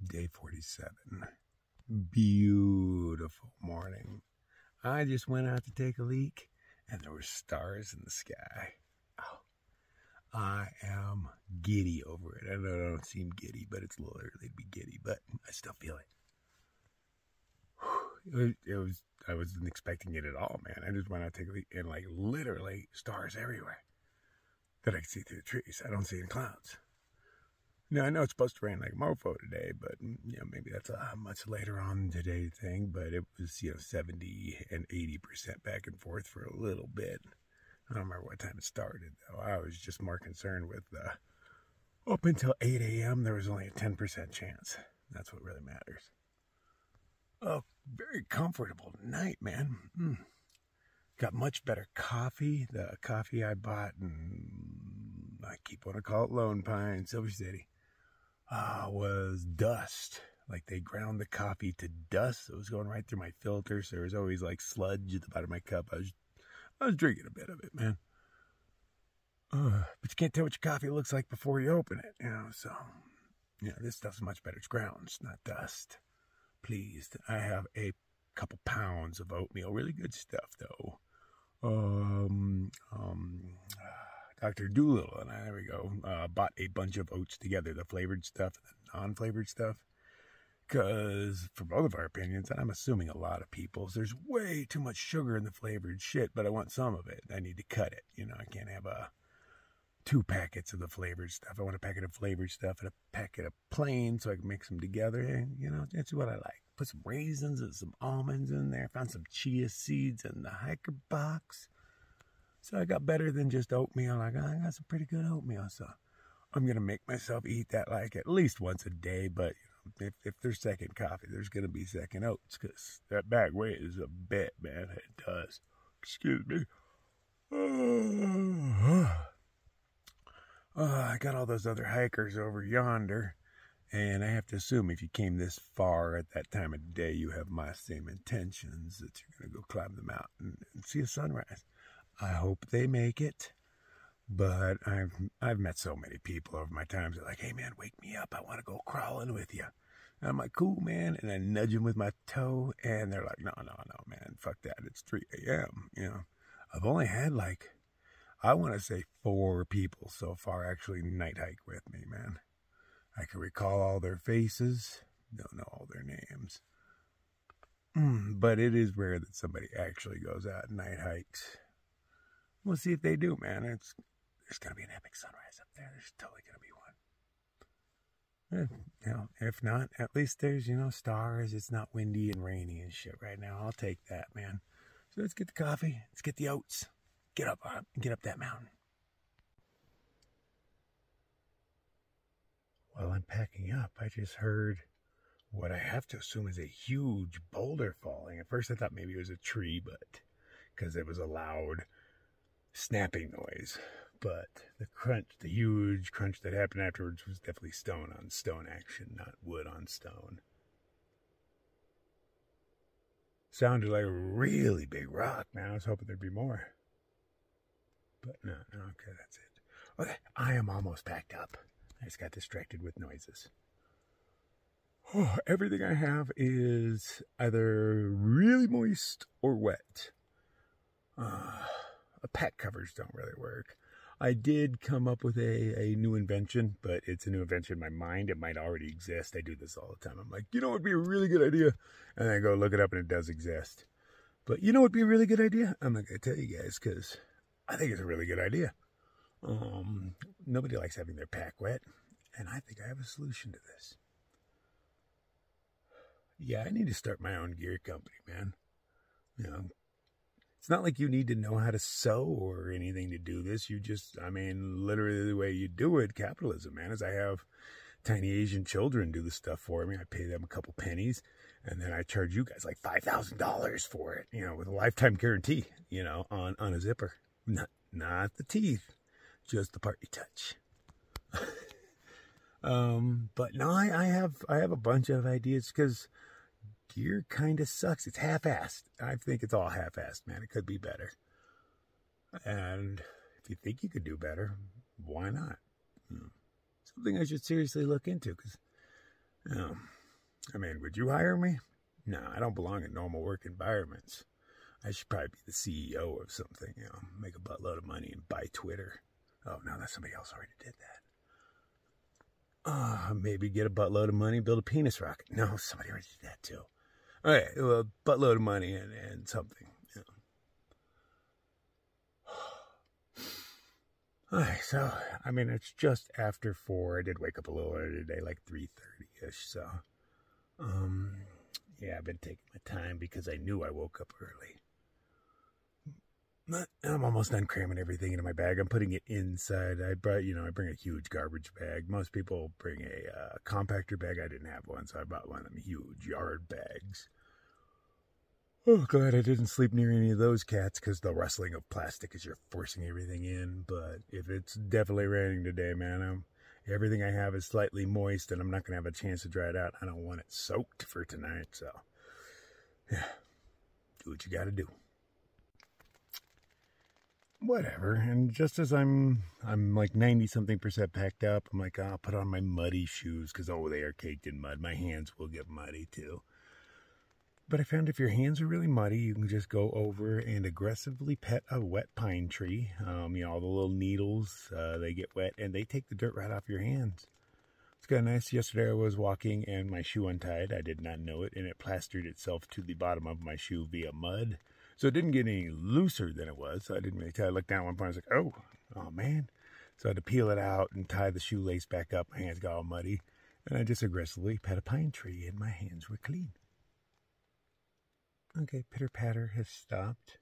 Day 47. Beautiful morning. I just went out to take a leak and there were stars in the sky. Oh, I am giddy over it. I know I don't seem giddy, but it's a little early to be giddy, but I still feel it. I wasn't expecting it at all, man. I just went out to take a leak and like literally stars everywhere that I can see through the trees. I don't see any clouds. Now, I know it's supposed to rain like a mofo today, but maybe that's a much later on today thing, but it was, 70 and 80% back and forth for a little bit. I don't remember what time it started, though. I was just more concerned with up until 8 a.m., there was only a 10% chance. That's what really matters. Oh, very comfortable night, man. Got much better coffee. The coffee I bought, and I keep wanting to call it Lone Pine, Silver City, was dust. Like they ground the coffee to dust. It was going right through my filter, so there was always like sludge at the bottom of my cup. I was drinking a bit of it, man. But you can't tell what your coffee looks like before you open it, so this stuff's much better. It's grounds, not dust. Pleased. I have a couple pounds of oatmeal. Really good stuff, though. Dr. Doolittle and I, there we go, bought a bunch of oats together, the flavored stuff and the non-flavored stuff. Because, for both of our opinions, and I'm assuming a lot of people's, there's way too much sugar in the flavored shit, but I want some of it. I need to cut it. I can't have 2 packets of the flavored stuff. I want a packet of flavored stuff and a packet of plain so I can mix them together. And, that's what I like. Put some raisins and some almonds in there. Found some chia seeds in the hiker box. So I got better than just oatmeal. I got some pretty good oatmeal. So I'm going to make myself eat that like at least once a day. But if there's second coffee, there's going to be second oats. Because that bag weighs a bit, man. It does. Excuse me. I got all those other hikers over yonder. And I have to assume if you came this far at that time of day, you have my same intentions, that you're going to go climb the mountain and see a sunrise. I hope they make it. But I've met so many people over my times that are like, hey, man, wake me up. I want to go crawling with you. And I'm like, cool, man. And I nudge them with my toe. And they're like, no, man. Fuck that. It's 3 a.m. I've only had I want to say 4 people so far actually night hike with me, man. I can recall all their faces. Don't know all their names. But it is rare that somebody actually goes out and night hikes. We'll see if they do, man. There's going to be an epic sunrise up there. There's totally going to be one. If not, at least there's, stars. It's not windy and rainy and shit right now. I'll take that, man. So let's get the coffee. Let's get the oats. Get up that mountain. While I'm packing up, I just heard what I have to assume is a huge boulder falling. At first I thought maybe it was a tree, but because it was a loud snapping noise. But the huge crunch that happened afterwards was definitely stone on stone action, not wood on stone. Sounded like a really big rock, man. I was hoping there'd be more. But no, okay, that's it. Okay, I am almost packed up. I just got distracted with noises. Everything I have is either really moist or wet. Pack covers don't really work. I did come up with a new invention, but it's a new invention in my mind. It might already exist. I do this all the time. I'm like, what would be a really good idea? And then I go look it up and it does exist. But what would be a really good idea? I'm not going to tell you guys because I think it's a really good idea. Nobody likes having their pack wet, and I think I have a solution to this. Yeah, I need to start my own gear company, man. It's not like you need to know how to sew or anything to do this. Literally the way you do it, capitalism, man, is I have tiny Asian children do the stuff for me. I pay them a couple pennies, and then I charge you guys like $5,000 for it, with a lifetime guarantee, on a zipper. Not the teeth. Just the part you touch. But no, I have a bunch of ideas because gear kind of sucks. It's half-assed. I think it's all half-assed, man. It could be better. And if you think you could do better, why not? Something I should seriously look into because I mean, would you hire me? No, I don't belong in normal work environments. I should probably be the CEO of something, you know, make a buttload of money and buy Twitter. Oh, no, that's somebody else already did that. Maybe get a buttload of money, build a penis rocket. No, somebody already did that too. Okay, well, a buttload of money and something. You know. Alright, so, I mean, it's just after 4. I did wake up a little earlier today, like 3:30-ish, so. Yeah, I've been taking my time because I knew I woke up early. But I'm almost done cramming everything into my bag. I'm putting it inside. I bring a huge garbage bag. Most people bring a compactor bag. I didn't have one, so I bought one of them huge yard bags. Oh, glad I didn't sleep near any of those cats because the rustling of plastic as you're forcing everything in. But if it's definitely raining today, man, everything I have is slightly moist and I'm not going to have a chance to dry it out. I don't want it soaked for tonight, so yeah, do what you got to do. Whatever. And just as I'm like 90-something% packed up, I'm like, I'll put on my muddy shoes because, oh, they are caked in mud. My hands will get muddy too. But I found if your hands are really muddy, you can just go over and aggressively pet a wet pine tree. All the little needles, they get wet and they take the dirt right off your hands. It's kind of nice. Yesterday I was walking and my shoe untied. I did not know it, and it plastered itself to the bottom of my shoe via mud. So it didn't get any looser than it was. So I didn't really tell. I looked down at one point. I was like, oh man. So I had to peel it out and tie the shoelace back up. My hands got all muddy. And I just aggressively pet a pine tree and my hands were clean. Okay, pitter patter has stopped.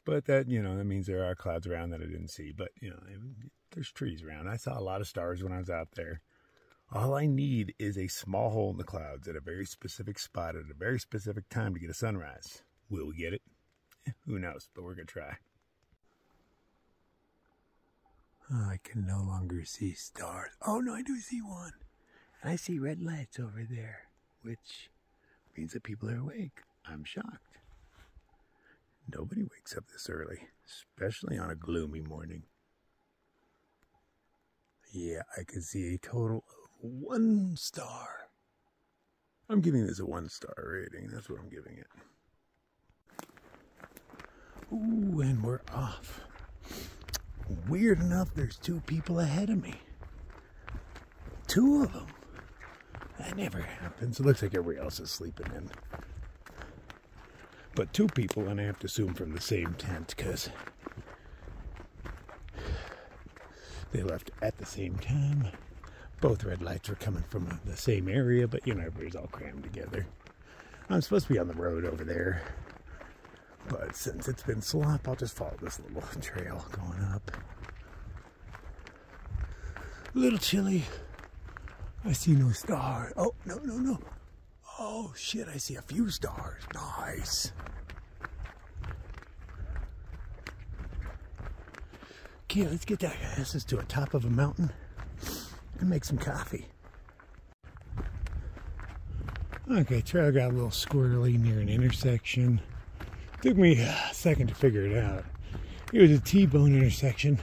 But that, that means there are clouds around that I didn't see. But, there's trees around. I saw a lot of stars when I was out there. All I need is a small hole in the clouds at a very specific spot at a very specific time to get a sunrise. Will we get it? Who knows, but we're going to try. Oh, I can no longer see stars. Oh, no, I do see one. And I see red lights over there, which means that people are awake. I'm shocked. Nobody wakes up this early, especially on a gloomy morning. Yeah, I can see a total of 1 star. I'm giving this a 1-star rating. That's what I'm giving it. Ooh, and we're off. Weird enough, there's 2 people ahead of me. 2 of them. That never happens. It looks like everybody else is sleeping in. But 2 people, and I have to assume from the same tent, because they left at the same time. Both red lights were coming from the same area, but everybody's all crammed together. I'm supposed to be on the road over there. But since it's been slop, I'll just follow this little trail going up. A little chilly. I see no star. Oh, no. Oh, shit, I see a few stars. Nice. Okay, let's get our asses to the top of a mountain and make some coffee. Okay, trail got a little squirrely near an intersection. Took me a second to figure it out. It was a T-bone intersection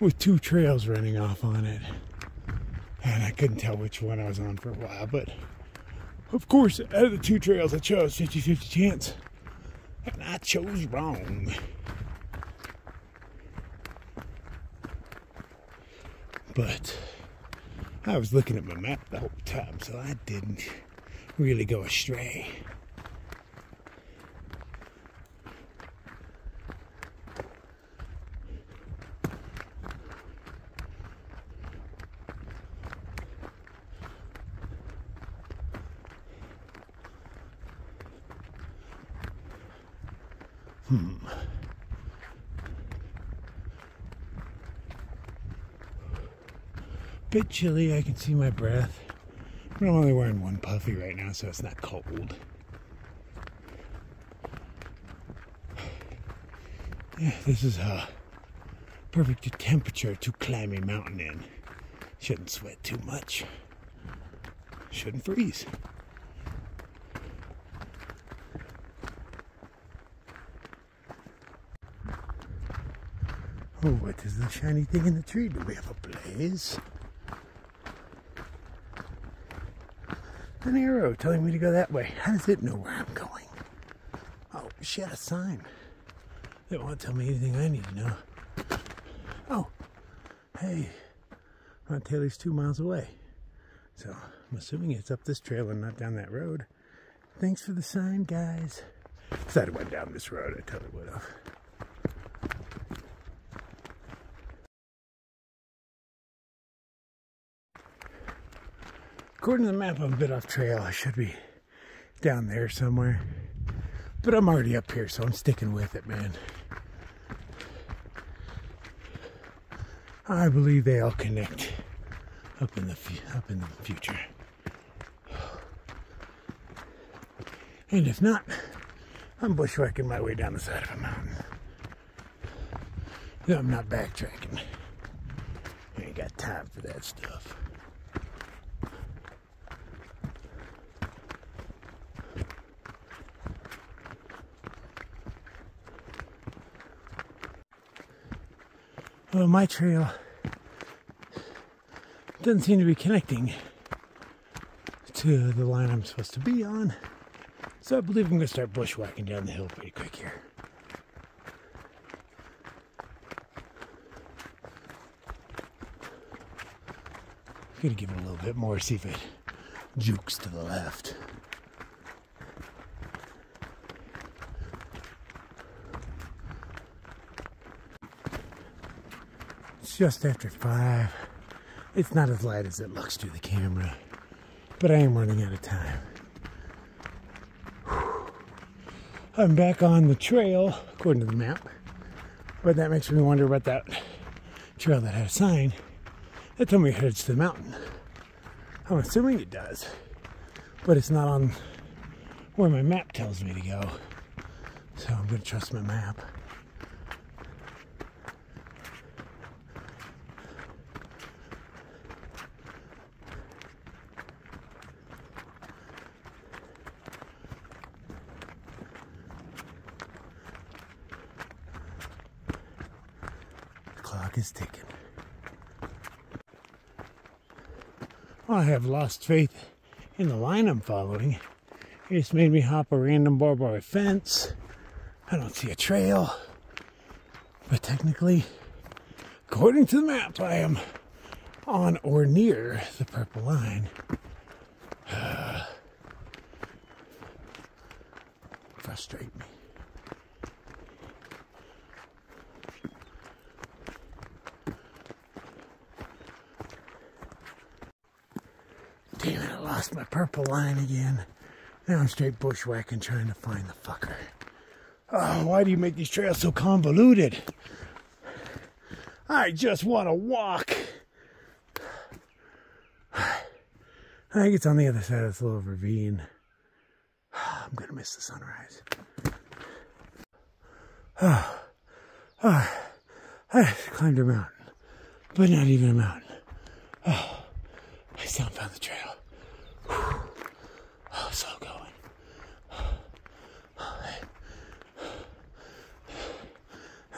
with 2 trails running off on it. And I couldn't tell which one I was on for a while, but of course, out of the 2 trails I chose, 50-50 chance. And I chose wrong. But I was looking at my map the whole time, so I didn't really go astray. Bit chilly, I can see my breath. But I'm only wearing 1 puffy right now, so it's not cold. Yeah, this is a perfect temperature to climb a mountain in. Shouldn't sweat too much. Shouldn't freeze. Oh, what is the shiny thing in the tree? Do we have a blaze? An arrow telling me to go that way. How does it know where I'm going? Oh, she had a sign. It won't tell me anything I need to know. Oh, hey, Mount Taylor's 2 miles away. So I'm assuming it's up this trail and not down that road. Thanks for the sign, guys. If I'd have went down this road, I totally would have. According to the map, I'm a bit off trail. I should be down there somewhere. But I'm already up here, so I'm sticking with it, man. I believe they all connect up in the future. And if not, I'm bushwhacking my way down the side of a mountain. No, I'm not backtracking. I ain't got time for that stuff. Well, my trail doesn't seem to be connecting to the line I'm supposed to be on. So I believe I'm going to start bushwhacking down the hill pretty quick here. I'm going to give it a little bit more, see if it jukes to the left. It's just after 5. It's not as light as it looks through the camera, but I am running out of time. I'm back on the trail, according to the map, but that makes me wonder about that trail that had a sign that told me it heads to the mountain. I'm assuming it does, but it's not on where my map tells me to go, so I'm going to trust my map. Clock is ticking. Well, I have lost faith in the line I'm following. It just made me hop a random barbed wire fence. I don't see a trail. But technically, according to the map, I am on or near the purple line. Frustrate me. Damn it, I lost my purple line again. Now I'm straight bushwhacking trying to find the fucker. Oh, why do you make these trails so convoluted? I just want to walk. I think it's on the other side of this little ravine. I'm going to miss the sunrise. I climbed a mountain, but not even a mountain. I still found the trail. Oh, slow going.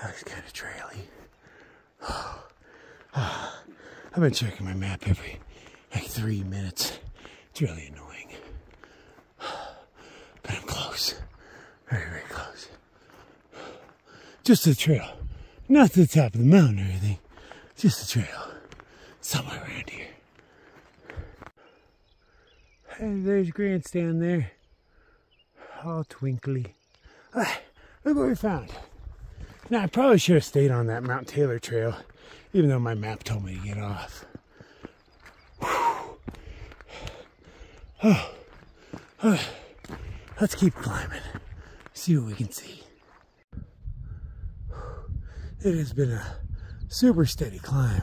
That was kind of traily. I've been checking my map every 3 minutes. It's really annoying. But I'm close. Very, very close. Just the trail. Not to the top of the mountain or anything. Just the trail. Somewhere around here. And there's Grandstand there. All twinkly. Look what we found. Now, I probably should have stayed on that Mount Taylor trail, even though my map told me to get off. Let's keep climbing. See what we can see. It has been a super steady climb.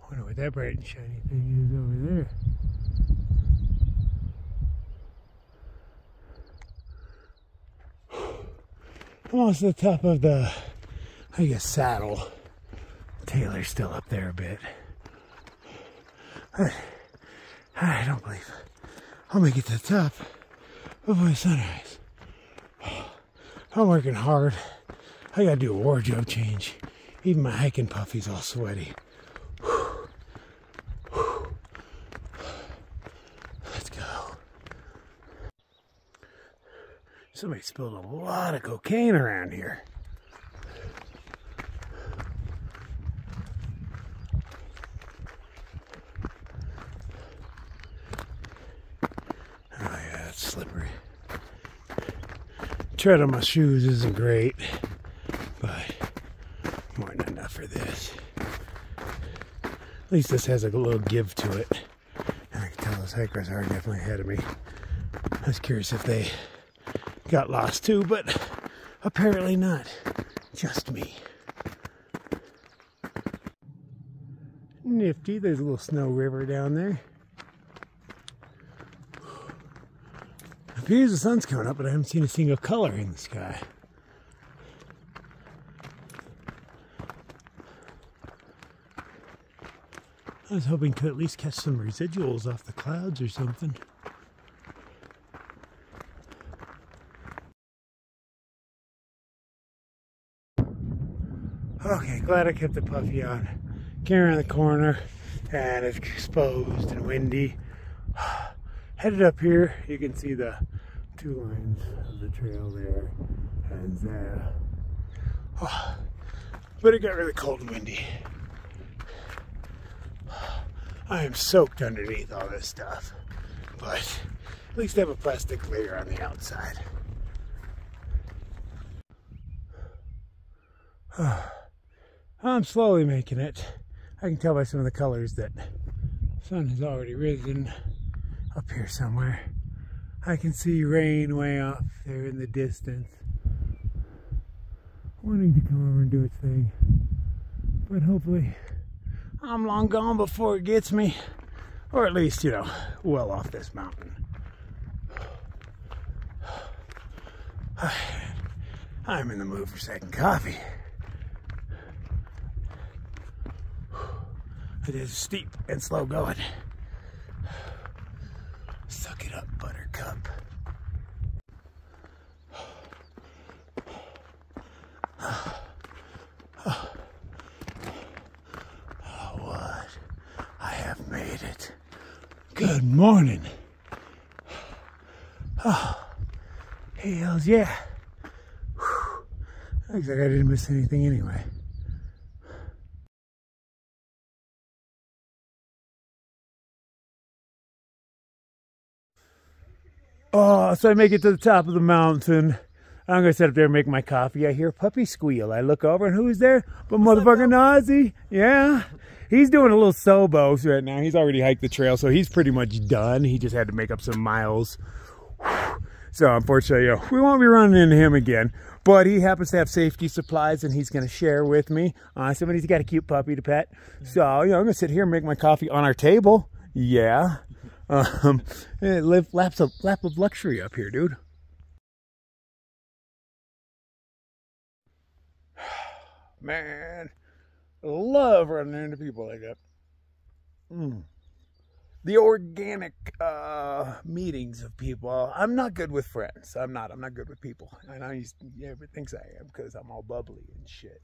Wonder what that bright and shiny thing is over there. Almost at the top of the, I guess, saddle. Taylor's still up there a bit. I don't believe I'll make it to the top before sunrise. I'm working hard. I gotta do a wardrobe change. Even my hiking puffy's all sweaty. Somebody spilled a lot of cocaine around here. Oh yeah, it's slippery. Tread on my shoes isn't great, but more than enough for this. At least this has a little give to it. And I can tell those hikers are definitely ahead of me. I was curious if they got lost too, but apparently not. Just me. Nifty, there's a little snow river down there. It appears the sun's coming up, but I haven't seen a single color in the sky. I was hoping to at least catch some residuals off the clouds or something. Okay, glad I kept the puffy on. Came around the corner and it's exposed and windy. Headed up here, you can see the 2 lines of the trail there. And but it got really cold and windy. I am soaked underneath all this stuff, but at least I have a plastic layer on the outside. I'm slowly making it. I can tell by some of the colors that the sun has already risen up here somewhere. I can see rain way off there in the distance, wanting to come over and do its thing, but hopefully I'm long gone before it gets me, or at least, you know, well off this mountain. I'm in the mood for second coffee. It is steep and slow going. Suck it up, buttercup. What? I have made it. Good morning. Oh, hells yeah. Looks like I didn't miss anything anyway. Oh, so I make it to the top of the mountain. I'm going to sit up there and make my coffee. I hear a puppy squeal. I look over and who's there? But motherfucking Ozzy. Yeah. He's doing a little sobos right now. He's already hiked the trail, so he's pretty much done. He just had to make up some miles. So unfortunately, we won't be running into him again. But he happens to have safety supplies and he's going to share with me. Somebody's got a cute puppy to pet. So, you know, I'm going to sit here and make my coffee on our table. Yeah. Lap of luxury up here, dude. Man, I love running into people like that. The organic meetings of people. I'm not good with friends. I'm not good with people. I know everybody thinks I am because I'm all bubbly and shit.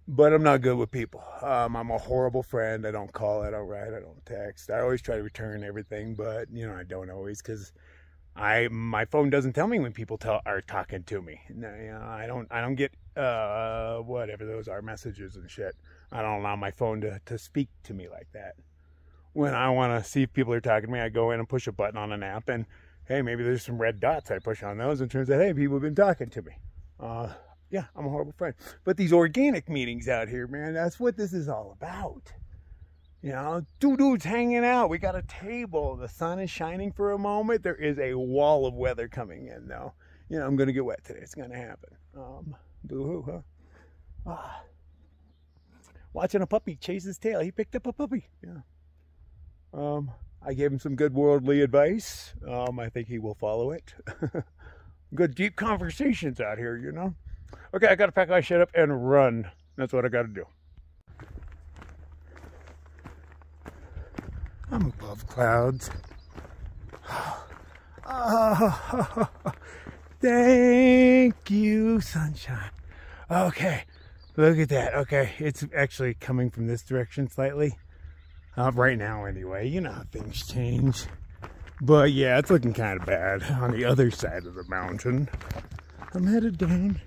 But I'm not good with people. I'm a horrible friend. I don't call, I don't write, I don't text. I always try to return everything, but you know, I don't always because my phone doesn't tell me when people are talking to me. You know, I don't get whatever those are, messages and shit. I don't allow my phone to speak to me like that. When I want to see if people are talking to me, I go in and push a button on an app and hey, maybe there's some red dots. I push on those and it turns out, hey, people have been talking to me. Yeah, I'm a horrible friend. But these organic meetings out here, man, that's what this is all about. You know, two dudes hanging out. We got a table. The sun is shining for a moment. There is a wall of weather coming in, though. You know, I'm going to get wet today. It's going to happen. Boo-hoo, huh? Watching a puppy chase his tail. He picked up a puppy. Yeah. I gave him some good worldly advice. I think he will follow it. Good deep conversations out here, you know. Okay, I gotta pack my shit up and run. That's what I gotta do. I'm above clouds. Oh, thank you, sunshine. Okay, look at that. Okay, it's actually coming from this direction slightly. Right now, anyway. You know how things change. But yeah, it's looking kind of bad on the other side of the mountain. I'm headed down.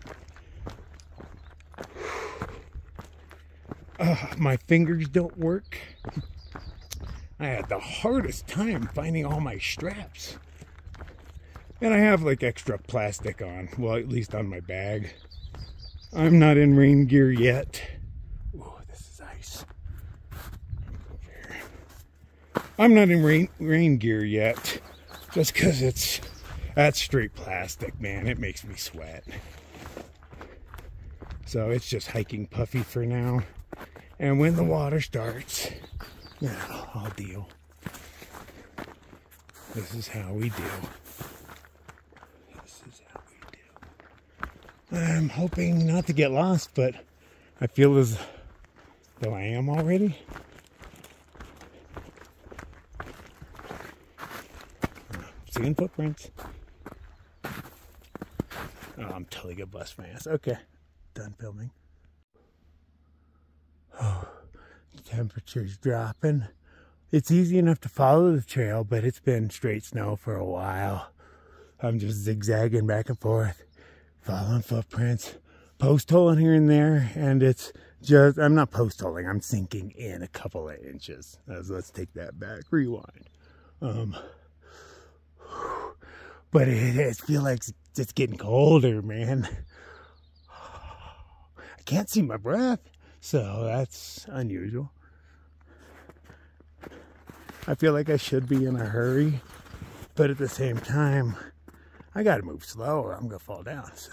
My fingers don't work. I had the hardest time finding all my straps. And I have like extra plastic on. Well, at least on my bag. I'm not in rain gear yet. Oh, this is ice. I'm not in rain gear yet. Just because that's straight plastic, man. It makes me sweat. So it's just hiking puffy for now. And when the water starts, yeah, I'll deal. This is how we deal. This is how we deal. I'm hoping not to get lost, but I feel as though I am already. Seeing footprints. Oh, I'm totally gonna bust my ass. Okay, done filming. Oh, the temperature's dropping. It's easy enough to follow the trail, but it's been straight snow for a while. I'm just zigzagging back and forth, following footprints, post holing here and there, and it's just, I'm not post holing, I'm sinking in a couple of inches. Let's take that back, rewind. But it feels like it's getting colder, man. I can't see my breath. So that's unusual. I feel like I should be in a hurry, but at the same time, I gotta move slow or I'm gonna fall down, so.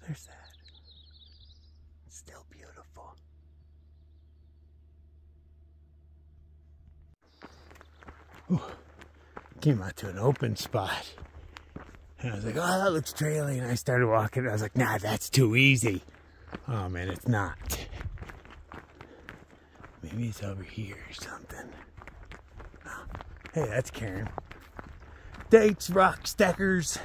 There's that. It's still beautiful. Ooh. Came out to an open spot. And I was like, oh, that looks traily. And I started walking. I was like, nah, that's too easy. Oh, man, it's not. Maybe it's over here or something. Oh, hey, that's Karen. Dates, rock stackers.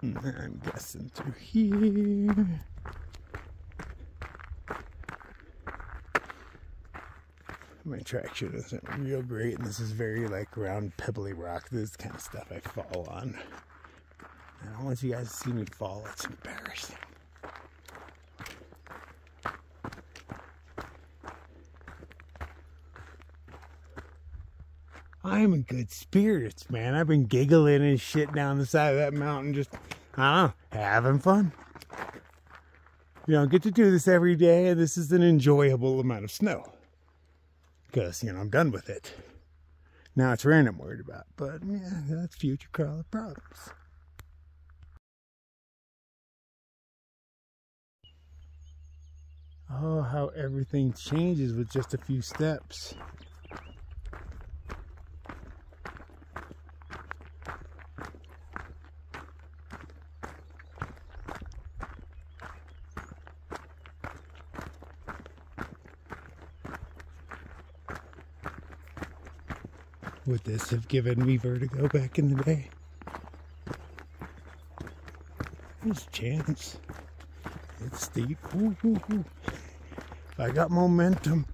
I'm guessing through here. My traction isn't real great, and this is very like round pebbly rock. This is the kind of stuff I fall on. I don't want you guys to see me fall. It's embarrassing. I'm in good spirits, man. I've been giggling and shit down the side of that mountain, just, I don't know, having fun. You don't get to do this every day, and this is an enjoyable amount of snow. Because, you know, I'm done with it. Now it's rain I'm worried about. But, yeah, that's future crawler problems. Oh, how everything changes with just a few steps. Would this have given me vertigo back in the day? There's a chance. It's steep. Ooh, ooh, ooh. If I got momentum.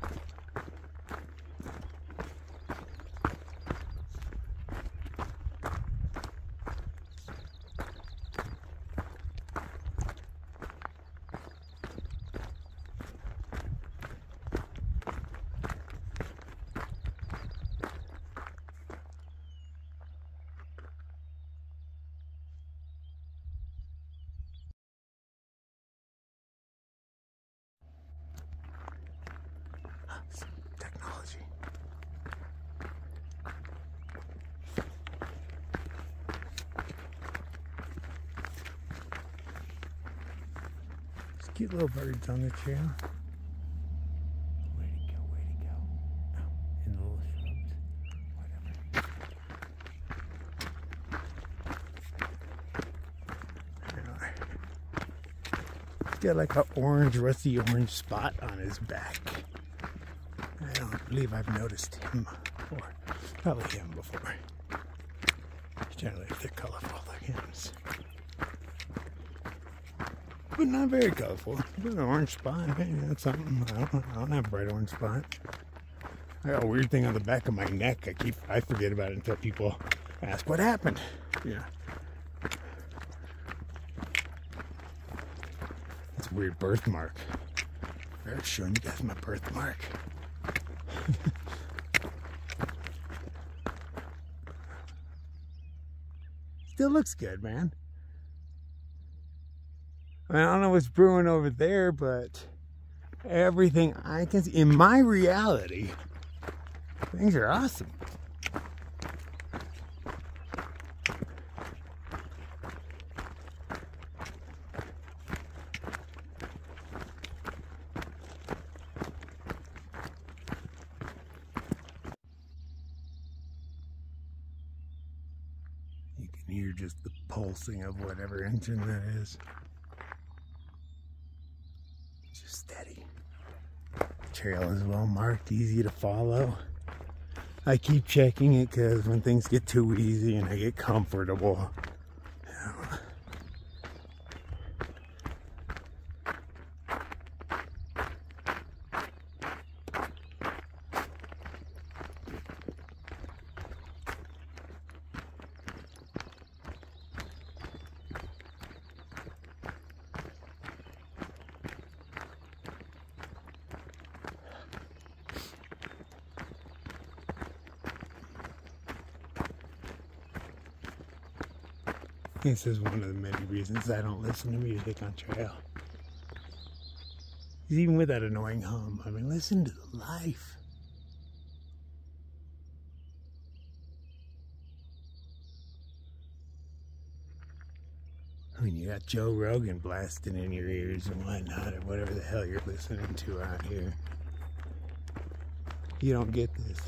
Technology. There's cute little birds on the trail. Where'd he go? Where'd he go? Oh, in the little shrubs. Whatever. He's got like an orange, rusty orange spot on his back. I don't believe I've noticed him before. Probably him before. Generally, if they're colorful, they're hymns. but not very colorful. An orange spot. Hey, that's something. I don't have a bright orange spot. I got a weird thing on the back of my neck. I forget about it until people ask what happened. Yeah. It's a weird birthmark. I'm showing you guys my birthmark. Still looks good, man. I mean, I don't know what's brewing over there, but everything I can see in my reality, things are awesome. You can hear just the pulsing of whatever engine that is. Just steady. Trail is well marked, easy to follow. I keep checking it because when things get too easy and I get comfortable, this is one of the many reasons I don't listen to music on trail. Even with that annoying hum, I mean, listen to the life. I mean, you got Joe Rogan blasting in your ears and whatnot, or whatever the hell you're listening to out here. You don't get this.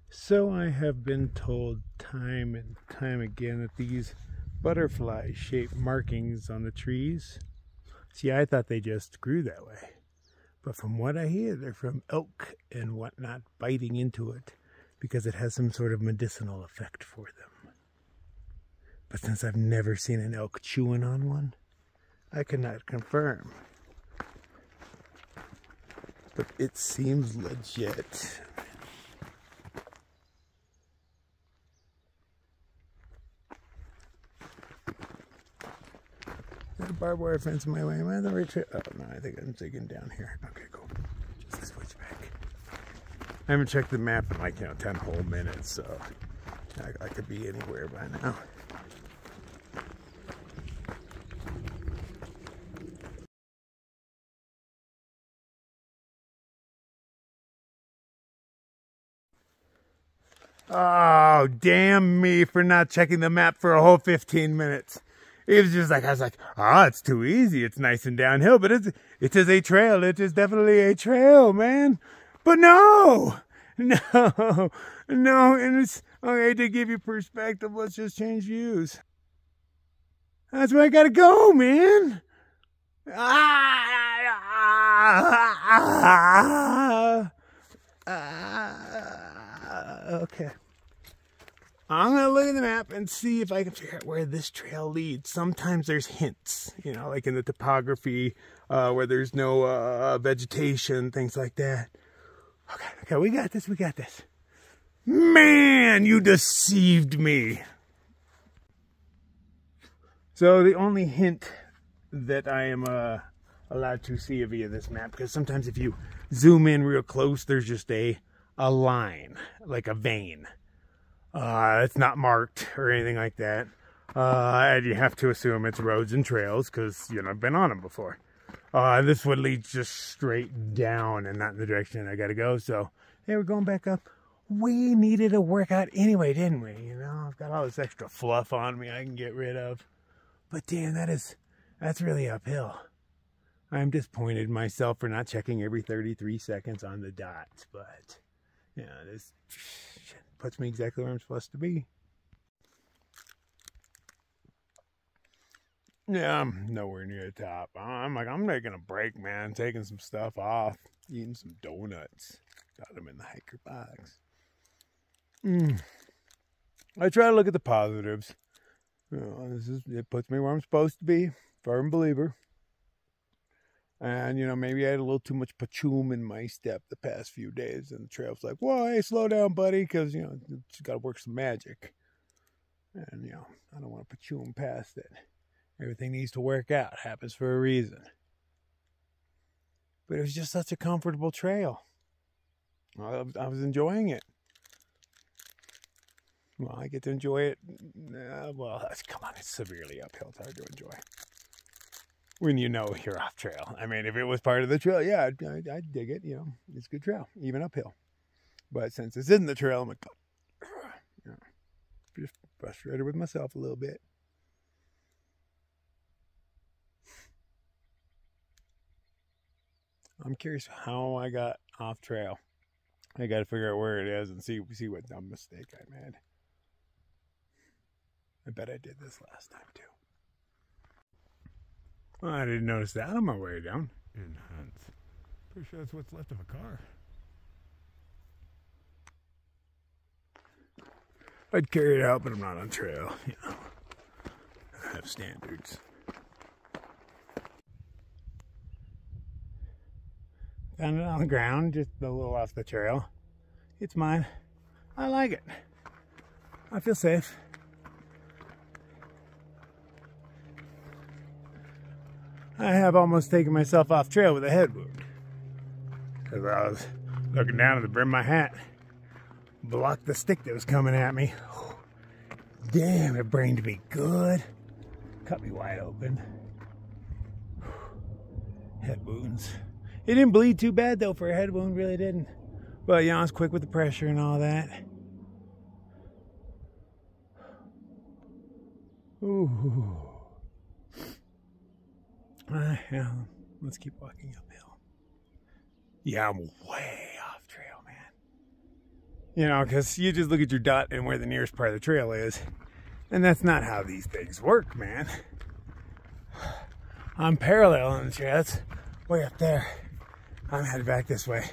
So I have been told time and time again that these butterfly-shaped markings on the trees, see, I thought they just grew that way. But from what I hear, they're from elk and whatnot biting into it because it has some sort of medicinal effect for them. But since I've never seen an elk chewing on one, I cannot confirm. But it seems legit. There's a barbed wire fence in my way. Am I the right trail? Oh no, I think I'm digging down here. Okay, cool. Just a switchback. I haven't checked the map in like 10 whole minutes, so I could be anywhere by now. Oh, damn me for not checking the map for a whole 15 minutes. It was just like, I was like, it's too easy. It's nice and downhill, but it is a trail. It is definitely a trail, man. But no, and it's okay to give you perspective. Let's just change views. That's where I gotta go, man. Okay. I'm going to look at the map and see if I can figure out where this trail leads. Sometimes there's hints, like in the topography, where there's no vegetation, things like that. Okay, we got this, Man, you deceived me. So the only hint that I am allowed to see via this map, because sometimes if you zoom in real close, there's just a line, like a vein. It's not marked or anything like that. And you have to assume it's roads and trails because, you know, I've been on them before. This would lead just straight down and not in the direction I gotta go. So, hey, we're going back up. We needed a workout anyway, didn't we? You know, I've got all this extra fluff on me I can get rid of. But damn, that's really uphill. I'm disappointed in myself for not checking every 33 seconds on the dot. But, yeah, this puts me exactly where I'm supposed to be. Yeah, I'm nowhere near the top. I'm making a break, man. Taking some stuff off. Eating some donuts. Got them in the hiker box. I try to look at the positives. You know, it puts me where I'm supposed to be. Firm believer. And, you know, maybe I had a little too much pachoom in my step the past few days. And the trail's like, whoa, hey, slow down, buddy. Because, you know, it's got to work some magic. And, you know, I don't want to pachoom past it. Everything needs to work out. It happens for a reason. But it was just such a comfortable trail. I was enjoying it. Well, I get to enjoy it. Come on, it's severely uphill. It's hard to enjoy. When you know you're off trail. I mean, if it was part of the trail, yeah, I'd dig it. You know, it's a good trail, even uphill. But since this isn't the trail, I'm like, you know, just frustrated with myself a little bit. I'm curious how I got off trail. I got to figure out where it is and see what dumb mistake I made. I bet I did this last time too. Well, I didn't notice that on my way down. Enhance. Pretty sure that's what's left of a car. I'd carry it out, but I'm not on trail. You know, I have standards. Found it on the ground, just a little off the trail. It's mine. I like it. I feel safe. I have almost taken myself off trail with a head wound. Because I was looking down at the brim of my hat. Blocked the stick that was coming at me. Damn, it brained me good. Cut me wide open. Head wounds. It didn't bleed too bad though for a head wound, really didn't. But you know, I was quick with the pressure and all that. Ooh. Yeah, let's keep walking uphill. Yeah, I'm way off trail, man. You know, because you just look at your dot and where the nearest part of the trail is. And that's not how these things work, man. I'm parallel on the trail. That's way up there. I'm headed back this way.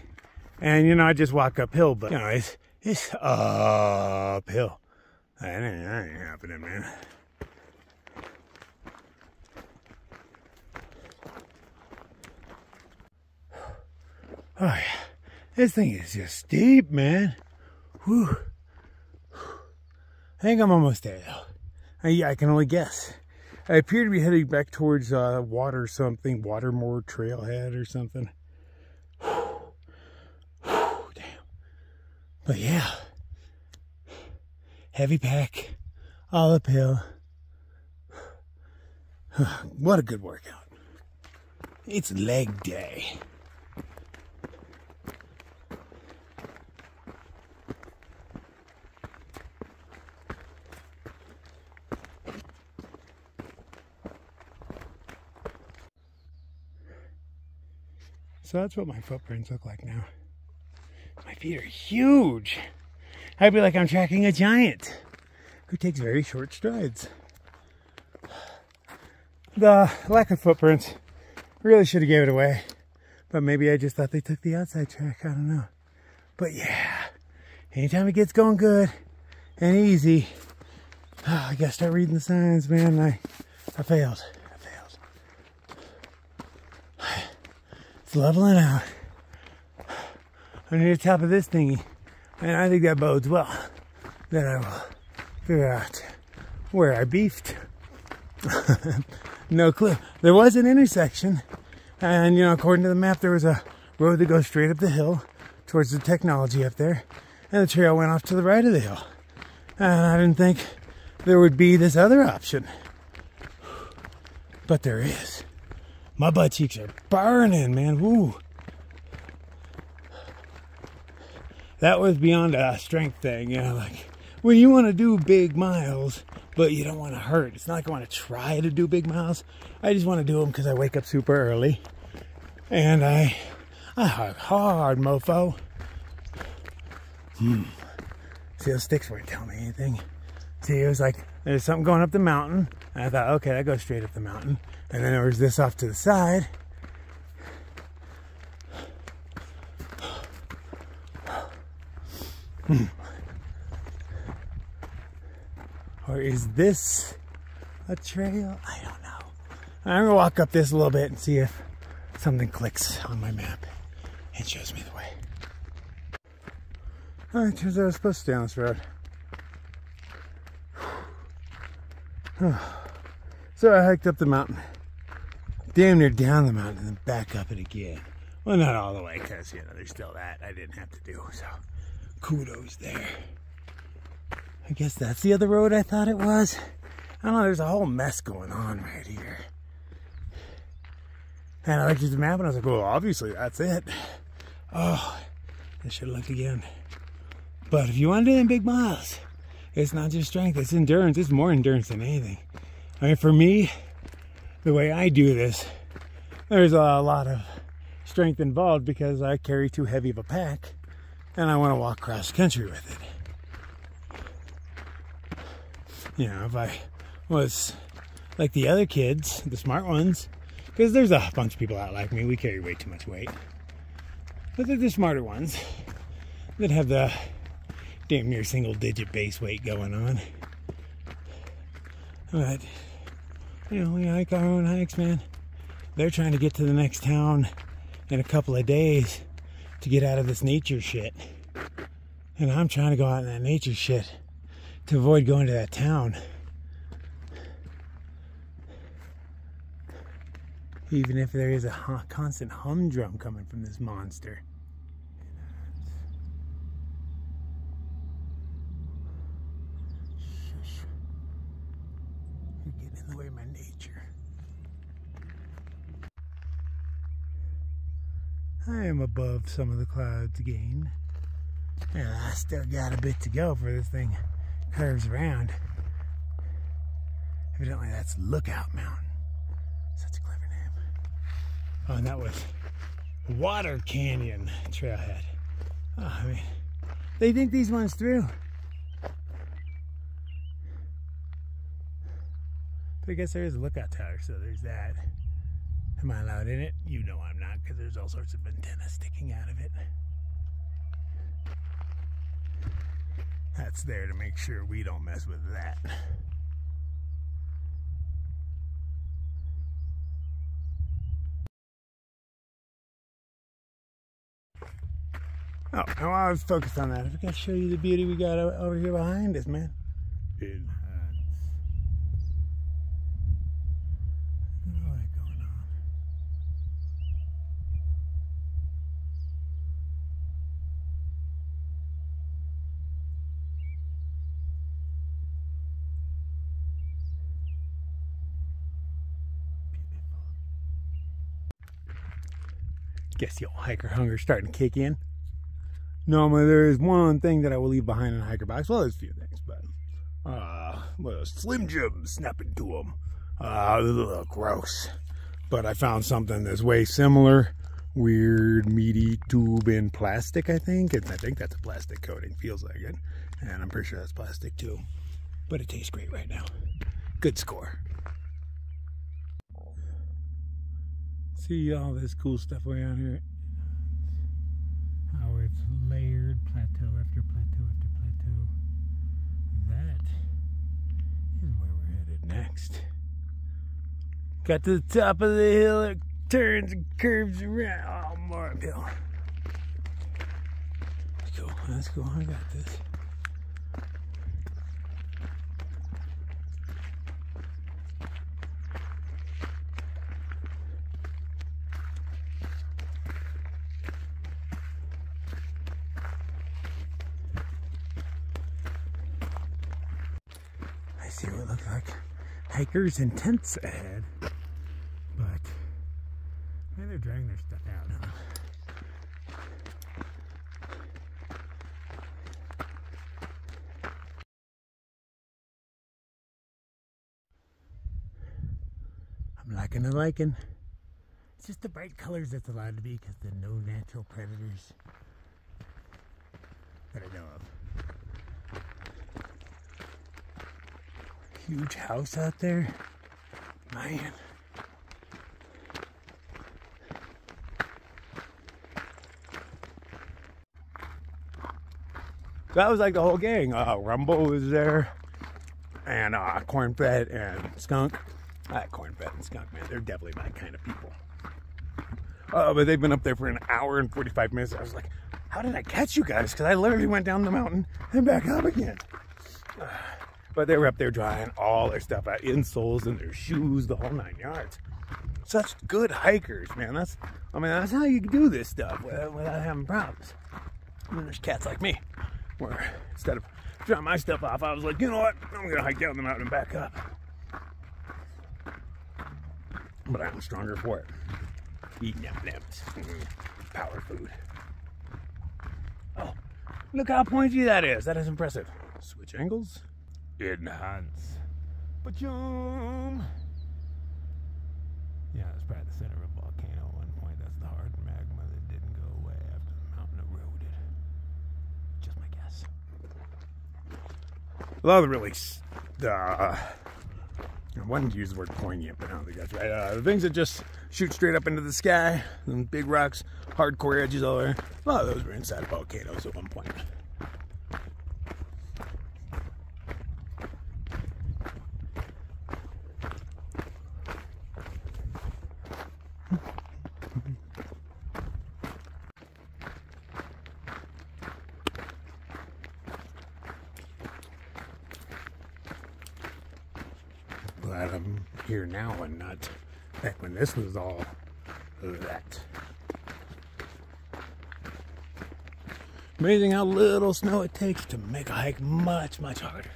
And, you know, I just walk uphill, but, you know, it's uphill. That ain't happening, man. Oh, yeah. This thing is just steep, man. Whew. I think I'm almost there, though. I can only guess. I appear to be heading back towards Watermore Trailhead or something. But yeah, heavy pack, all uphill. What a good workout. It's leg day. So that's what my footprints look like now. My feet are huge. I feel like I'm tracking a giant who takes very short strides. The lack of footprints really should have gave it away. But maybe I just thought they took the outside track. I don't know. But yeah, anytime it gets going good and easy, I gotta start reading the signs, man. I failed. It's leveling out. I'm near the top of this thingy, and I think that bodes well. That I will figure out where I beefed. No clue. There was an intersection, and, you know, according to the map, there was a road that goes straight up the hill towards the technology up there, and the trail went off to the right of the hill. And I didn't think there would be this other option. But there is. My butt cheeks are burning, man. Woo. That was beyond a strength thing, you know, like when you want to do big miles, but you don't want to hurt. It's not like I want to try to do big miles. I just want to do them because I wake up super early. And I hug hard, mofo. See, those sticks weren't telling me anything. See, it was like, there's something going up the mountain. And I thought, okay, that goes straight up the mountain. And then there was this off to the side. Or is this a trail? I don't know. I'm gonna walk up this a little bit and see if something clicks on my map and shows me the way. Alright, turns out I was supposed to stay on this road. So I hiked up the mountain, damn near down the mountain, and then back up it again. Well, not all the way, because, you know, there's still that I didn't have to do, so kudos there. I guess that's the other road I thought it was. I don't know, there's a whole mess going on right here. And I looked at the map and I was like, well, obviously that's it. Oh, I should have looked again. But if you want to do them big miles, it's not just strength, it's endurance. It's more endurance than anything. I mean, for me, the way I do this, there's a lot of strength involved because I carry too heavy of a pack and I want to walk cross country with it. You know, if I was like the other kids, the smart ones, because there's a bunch of people out like me, we carry way too much weight. But they're the smarter ones that have the damn near single digit base weight going on. But, you know, we hike our own hikes, man. They're trying to get to the next town in a couple of days to get out of this nature shit. And I'm trying to go out in that nature shit to avoid going to that town. Even if there is a constant humdrum coming from this monster. Shush. You're getting in the way of my nature. I am above some of the clouds again. And I still got a bit to go for this thing curves around. Evidently that's Lookout Mountain. Such a clever name. Oh, and that was Water Canyon Trailhead. Oh, I mean, they think these ones through. But I guess there is a lookout tower, so there's that. Am I allowed in it? You know I'm not, because there's all sorts of antennas sticking out of it. That's there to make sure we don't mess with that. Oh, and while I was focused on that, I forgot to show you the beauty we got over here behind us, man. Enhance. Look at all that going on. Guess the old hiker hunger starting to kick in. Normally there is one thing that I will leave behind in a hiker box. Well, there's a few things, but well, Slim Jim snapping to them. Ugh, gross. But I found something that's way similar. Weird meaty tube in plastic, I think. I think that's a plastic coating. Feels like it. And I'm pretty sure that's plastic too. But it tastes great right now. Good score. See all this cool stuff way out here. How it's layered plateau after plateau after plateau. That is where we're headed next. Got to the top of the hill, it turns and curves around. Oh, more uphill. That's cool. That's cool. I got this. see what looks like hikers and tents ahead. But maybe they're dragging their stuff out, huh? I'm liking. It's just the bright colors that's allowed to be because there are no natural predators that I know of. Huge house out there. Man. That was like the whole gang. Rumble was there. And Cornfed and Skunk. Cornfed and Skunk, man. They're definitely my kind of people. But they've been up there for an hour and 45 minutes. I was like, how did I catch you guys? Because I literally went down the mountain and back up again. But they were up there drying all their stuff out, insoles and their shoes, the whole 9 yards. Such good hikers, man. That's how you do this stuff without having problems. And then there's cats like me, where instead of dropping my stuff off, I was like, you know what? I'm gonna hike down the mountain and back up. But I'm stronger for it. Eating M&Ms, power food. Oh, look how pointy that is. That is impressive. Switch angles. Enhance. Ba-choom. Yeah, it's probably the center of a volcano at one point. That's the hard magma that didn't go away after the mountain eroded. Just my guess. A lot of I wanted to use the word poignant, but I don't think that's right. The things that just shoot straight up into the sky, them big rocks, hardcore edges all there. A lot of those were inside volcanoes at one point. Glad I'm here now and not back when this was all that. Amazing how little snow it takes to make a hike much, much harder.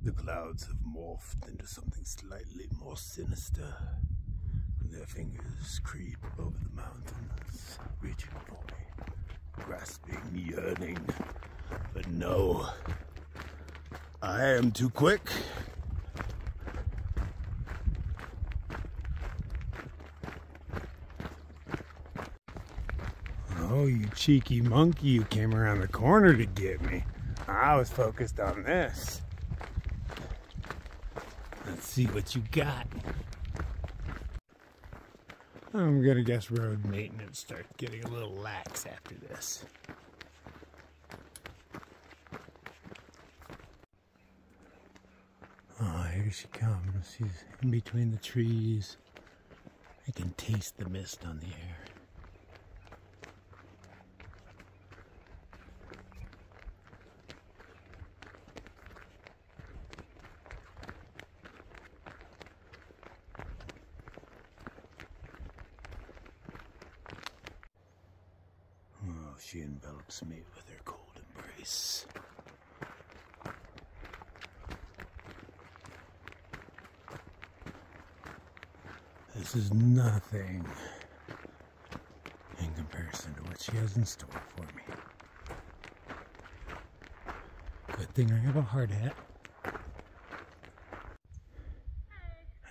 The clouds have morphed into something slightly more sinister. Their fingers creep over the mountains, reaching for me, grasping, yearning. But no, I am too quick. Oh, you cheeky monkey, you came around the corner to get me. I was focused on this. Let's see what you got. I'm gonna guess road maintenance starts getting a little lax after this. Oh, here she comes. She's in between the trees. I can taste the mist on the air. She envelops me with her cold embrace. This is nothing in comparison to what she has in store for me. Good thing I have a hard hat. I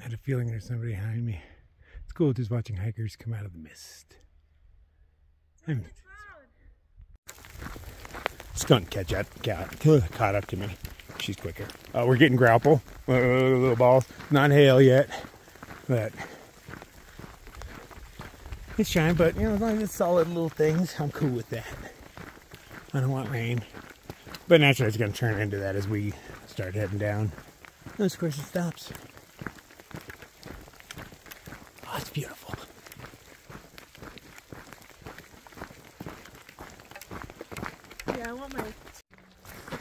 had a feeling there's somebody behind me. It's cool just watching hikers come out of the mist. Skunk caught up to me. She's quicker. We're getting grapple. Little balls. Not hail yet, but it's trying. But you know, as long as it's solid little things, I'm cool with that. I don't want rain, but naturally it's going to turn into that as we start heading down. And of course it stops. Oh, it's beautiful. Yeah, I want my...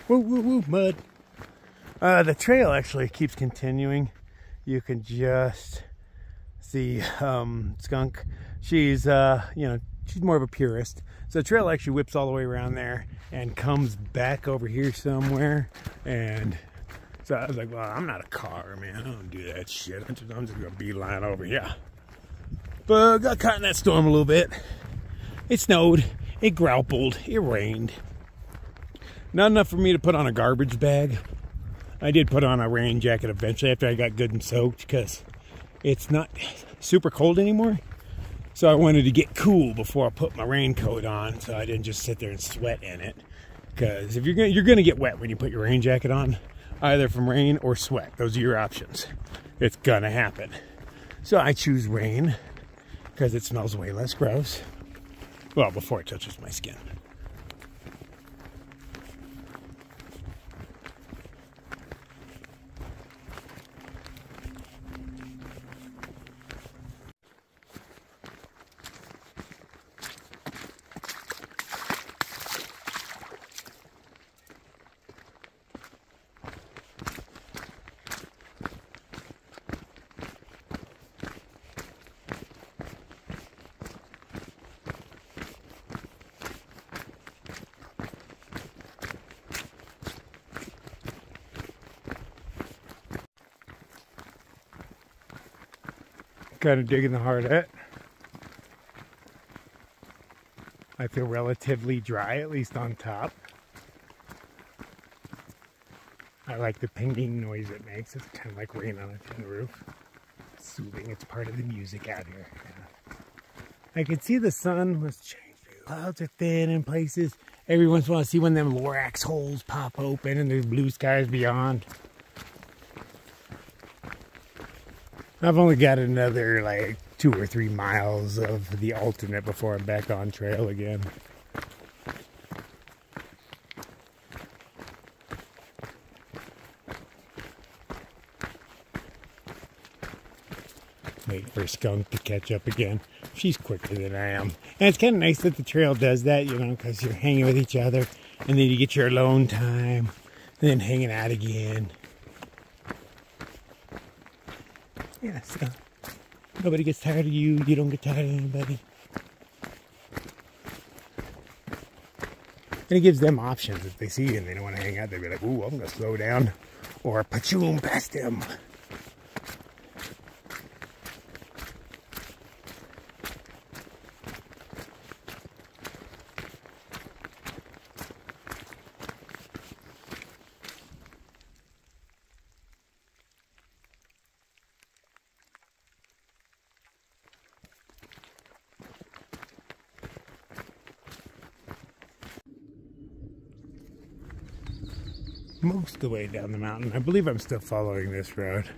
Woo, woo, woo, mud. The trail actually keeps continuing. You can just see Skunk. She's, she's more of a purist. So the trail actually whips all the way around there and comes back over here somewhere. And so I was like, well, I'm not a car, man. I don't do that shit. I'm just gonna beeline over here. But got caught in that storm a little bit. It snowed, it grappled, it rained. Not enough for me to put on a garbage bag. I did put on a rain jacket eventually after I got good and soaked because it's not super cold anymore. So I wanted to get cool before I put my raincoat on, so I didn't just sit there and sweat in it. Because if you're gonna get wet when you put your rain jacket on, either from rain or sweat. Those are your options. It's gonna happen. So I choose rain because it smells way less gross. Well, before it touches my skin. Kind of digging the heart at. I feel relatively dry, at least on top. I like the pinging noise it makes. It's kind of like rain on a tin roof. It's soothing. It's part of the music out here. Yeah. I can see the sun was changing. Clouds are thin in places. Every once in a while I see one of them Lorax holes pop open and there's blue skies beyond. I've only got another like 2 or 3 miles of the alternate before I'm back on trail again. Wait for Skunk to catch up again. She's quicker than I am. And it's kind of nice that the trail does that, you know, because you're hanging with each other and then you get your alone time and then hanging out again. Yeah, so nobody gets tired of you. You don't get tired of anybody. And it gives them options. If they see you and they don't want to hang out, they'll be like, ooh, I'm going to slow down. Or pachoom past them. Most of the way down the mountain. I believe I'm still following this road,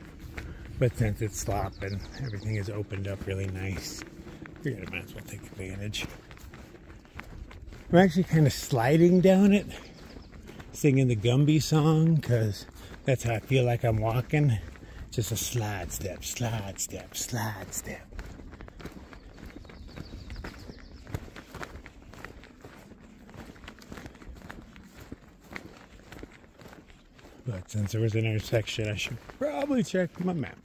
but since it's slop and everything is opened up really nice, I figured I might as well take advantage. I'm actually kind of sliding down it, singing the Gumby song, because that's how I feel like I'm walking. Just a slide step, slide step, slide step. But since there was an intersection, I should probably check my map.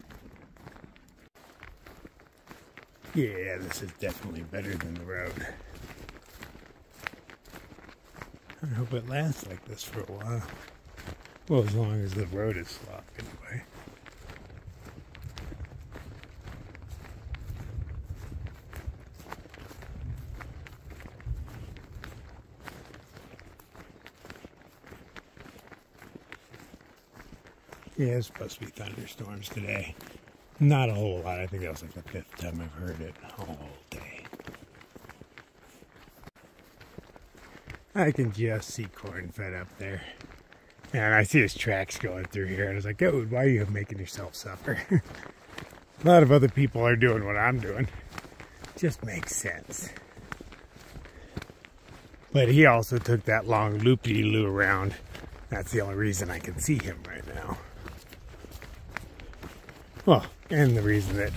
Yeah, this is definitely better than the road. I hope it lasts like this for a while. Well, as long as the road is slop anyway. Yeah, it's supposed to be thunderstorms today. Not a whole lot. I think that was like the 5th time I've heard it all day. I can just see corn fed up there. And I see his tracks going through here. And I was like, dude, why are you making yourself suffer? A lot of other people are doing what I'm doing. Just makes sense. But he also took that long loop-de-loo around. That's the only reason I can see him right now. Well, and the reason that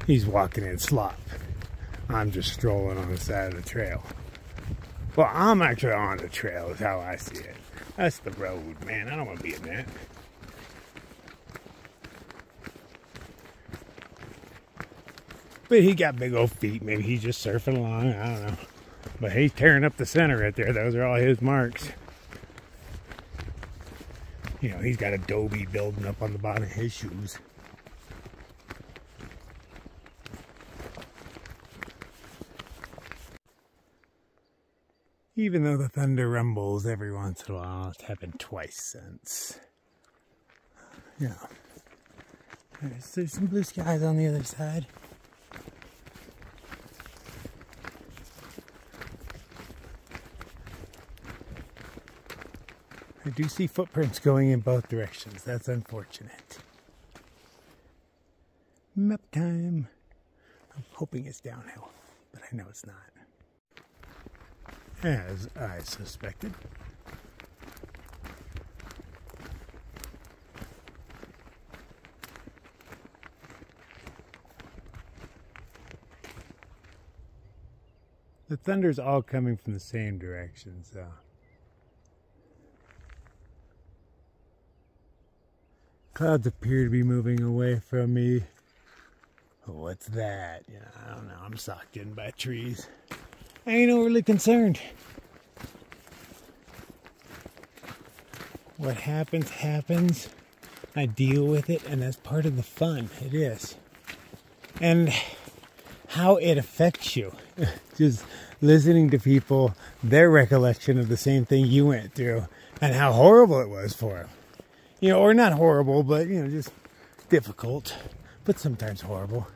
he's walking in slop. I'm just strolling on the side of the trail. Well, I'm actually on the trail is how I see it. That's the road, man. I don't want to be in that. But he got big old feet. Maybe he's just surfing along. I don't know. But he's tearing up the center right there. Those are all his marks. You know, he's got adobe building up on the bottom of his shoes. Even though the thunder rumbles every once in a while, it's happened twice since. Yeah. There's some blue skies on the other side. I do see footprints going in both directions. That's unfortunate. Map time. I'm hoping it's downhill, but I know it's not. As I suspected. The thunder's all coming from the same direction, so. Clouds appear to be moving away from me. Oh, what's that? You know, I don't know. I'm socked in by trees. I ain't overly concerned. What happens, happens. I deal with it, and that's part of the fun. It is. And how it affects you. Just listening to people, their recollection of the same thing you went through, and how horrible it was for them. You know, or not horrible, but, you know, just difficult, but sometimes horrible.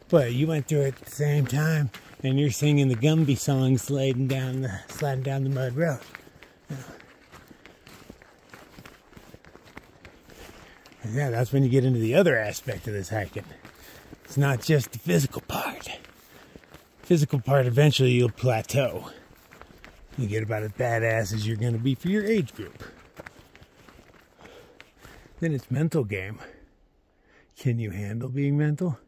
But you went through it at the same time, and you're singing the Gumby song, sliding down the mud road. You know. And yeah, that's when you get into the other aspect of this hiking. It's not just the physical part. Physical part, eventually you'll plateau. You get about as badass as you're going to be for your age group. Then it's mental game. Can you handle being mental?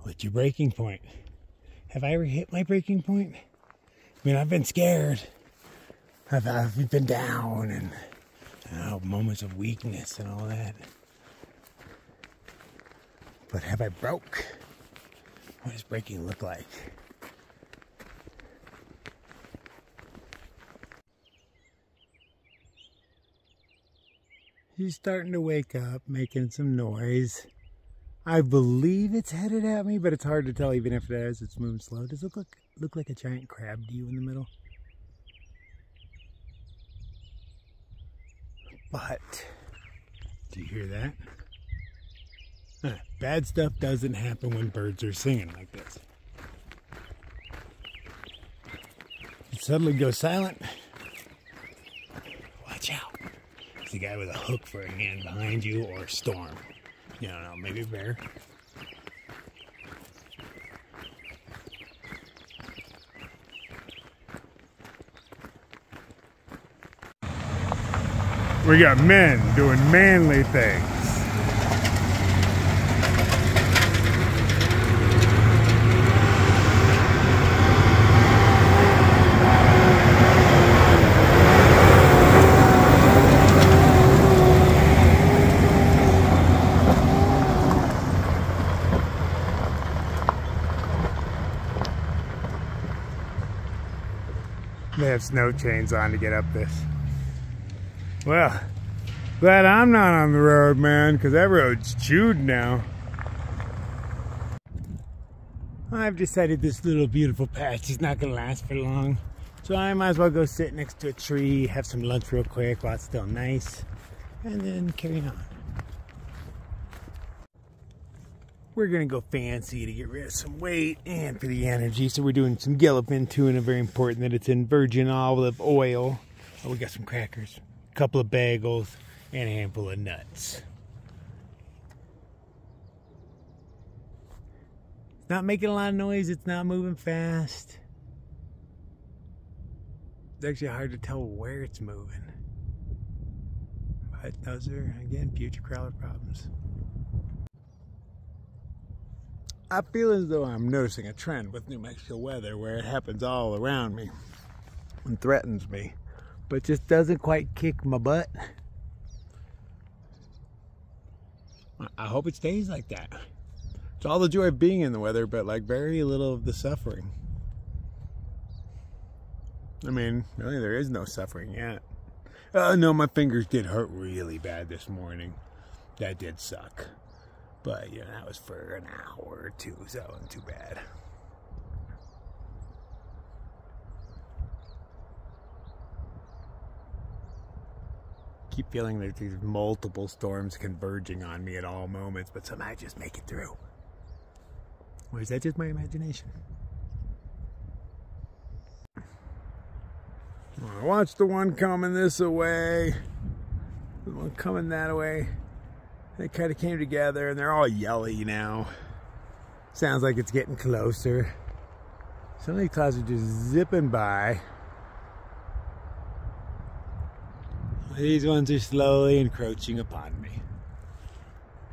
What's your breaking point? Have I ever hit my breaking point? I mean, I've been scared. I've been down and moments of weakness and all that. But have I broke? What does breaking look like? He's starting to wake up, making some noise. I believe it's headed at me, but it's hard to tell even if it is. It's moving slow. Does it look like a giant crab to you in the middle? But, do you hear that? Bad stuff doesn't happen when birds are singing like this. It suddenly goes silent. Watch out. It's a guy with a hook for a hand behind you, or a storm. You don't know, maybe a bear. We got men doing manly things. They have snow chains on to get up this. Well, glad I'm not on the road, man, because that road's chewed now. I've decided this little beautiful patch is not going to last for long. So I might as well go sit next to a tree, have some lunch real quick while it's still nice, and then carry on. We're going to go fancy to get rid of some weight and for the energy. So we're doing some yellowfin tuna. Very important that it's in virgin olive oil. Oh, we got some crackers, a couple of bagels, and a handful of nuts. It's not making a lot of noise. It's not moving fast. It's actually hard to tell where it's moving. But those are, again, future crawler problems. I feel as though I'm noticing a trend with New Mexico weather where it happens all around me and threatens me, but just doesn't quite kick my butt. I hope it stays like that. It's all the joy of being in the weather, but like very little of the suffering. I mean, really, there is no suffering yet. No, my fingers did hurt really bad this morning. That did suck. But, you know, that was for an hour or two, so it wasn't too bad. Keep feeling like there's multiple storms converging on me at all moments, but somehow I just make it through. Or is that just my imagination? I watched the one coming this way, the one coming that way. They kind of came together and they're all yelly now. Sounds like it's getting closer. Some of these clouds are just zipping by. These ones are slowly encroaching upon me.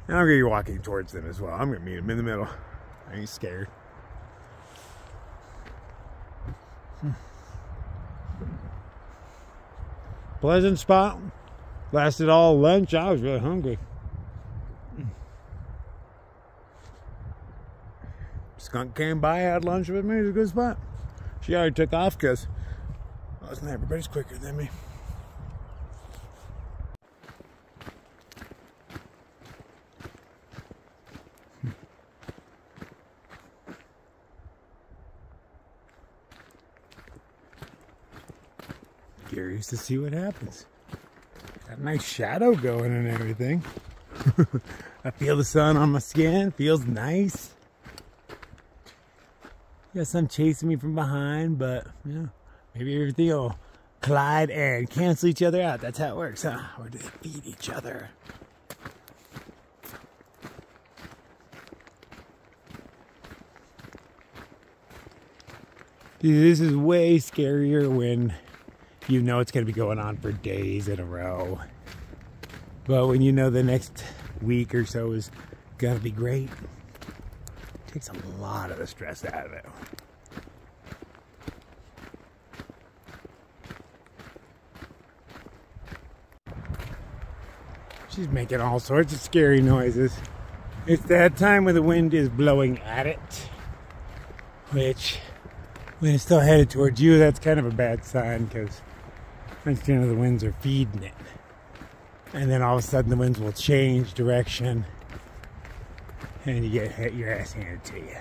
And I'm going to be walking towards them as well. I'm going to meet them in the middle. I ain't scared. Pleasant spot. Lasted all lunch. I was really hungry. Skunk came by, had lunch with me. It was a good spot. She already took off because everybody's quicker than me. Curious to see what happens. Got a nice shadow going and everything. I feel the sun on my skin. Feels nice. Got some chasing me from behind, but yeah, maybe everything will collide and cancel each other out. That's how it works, huh? Or do they feed each other? Dude, this is way scarier when you know it's going to be going on for days in a row. But when you know the next week or so is going to be great, it takes a lot of the stress out of it. She's making all sorts of scary noises. It's that time when the wind is blowing at it, which, when it's still headed towards you, that's kind of a bad sign because the winds are feeding it. And then all of a sudden the winds will change direction and you get your ass handed to you.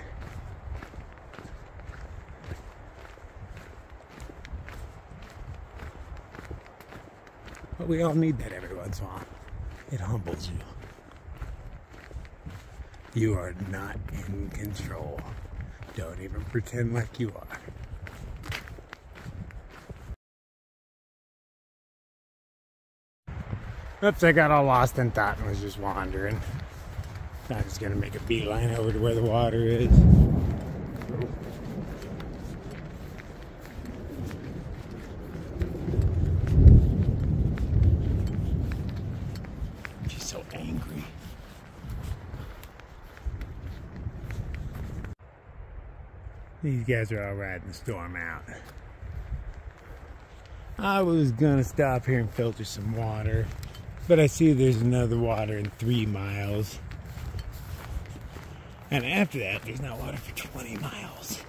But we all need that every once in a while. It humbles you. You are not in control. Don't even pretend like you are. Oops, I got all lost in thought and was just wandering. I'm just gonna make a beeline over to where the water is. She's so angry. These guys are all riding the storm out. I was gonna stop here and filter some water, but I see there's another water in 3 miles. And after that, there's not water for 20 miles.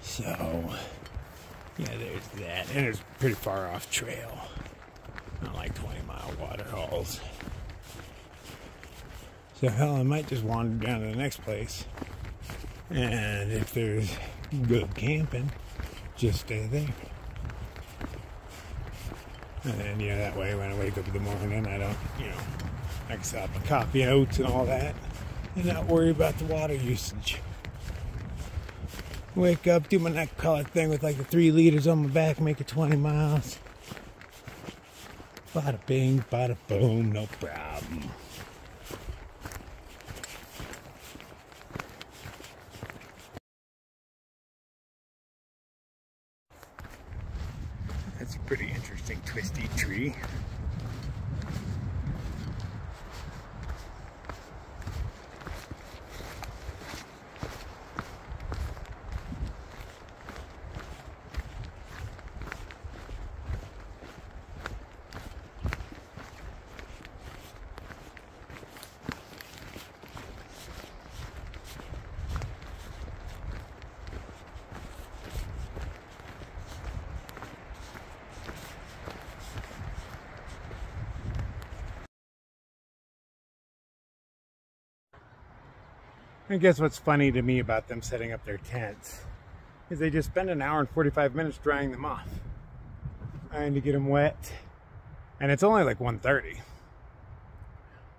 So, yeah, there's that. And it's a pretty far off trail. Not like 20-mile water holes. So, hell, I might just wander down to the next place. And if there's good camping, just stay there. And then, you know, that way when I wake up in the morning, I don't, you know, I can stop my coffee and oats and all that and not worry about the water usage. Wake up, do my NightCrawler thing with like the 3 liters on my back, make it 20 miles. Bada bing, bada boom, no problem. That's a pretty interesting twisty tree. I guess what's funny to me about them setting up their tents is they just spend an hour and 45 minutes drying them off, trying to get them wet, and it's only like 1:30.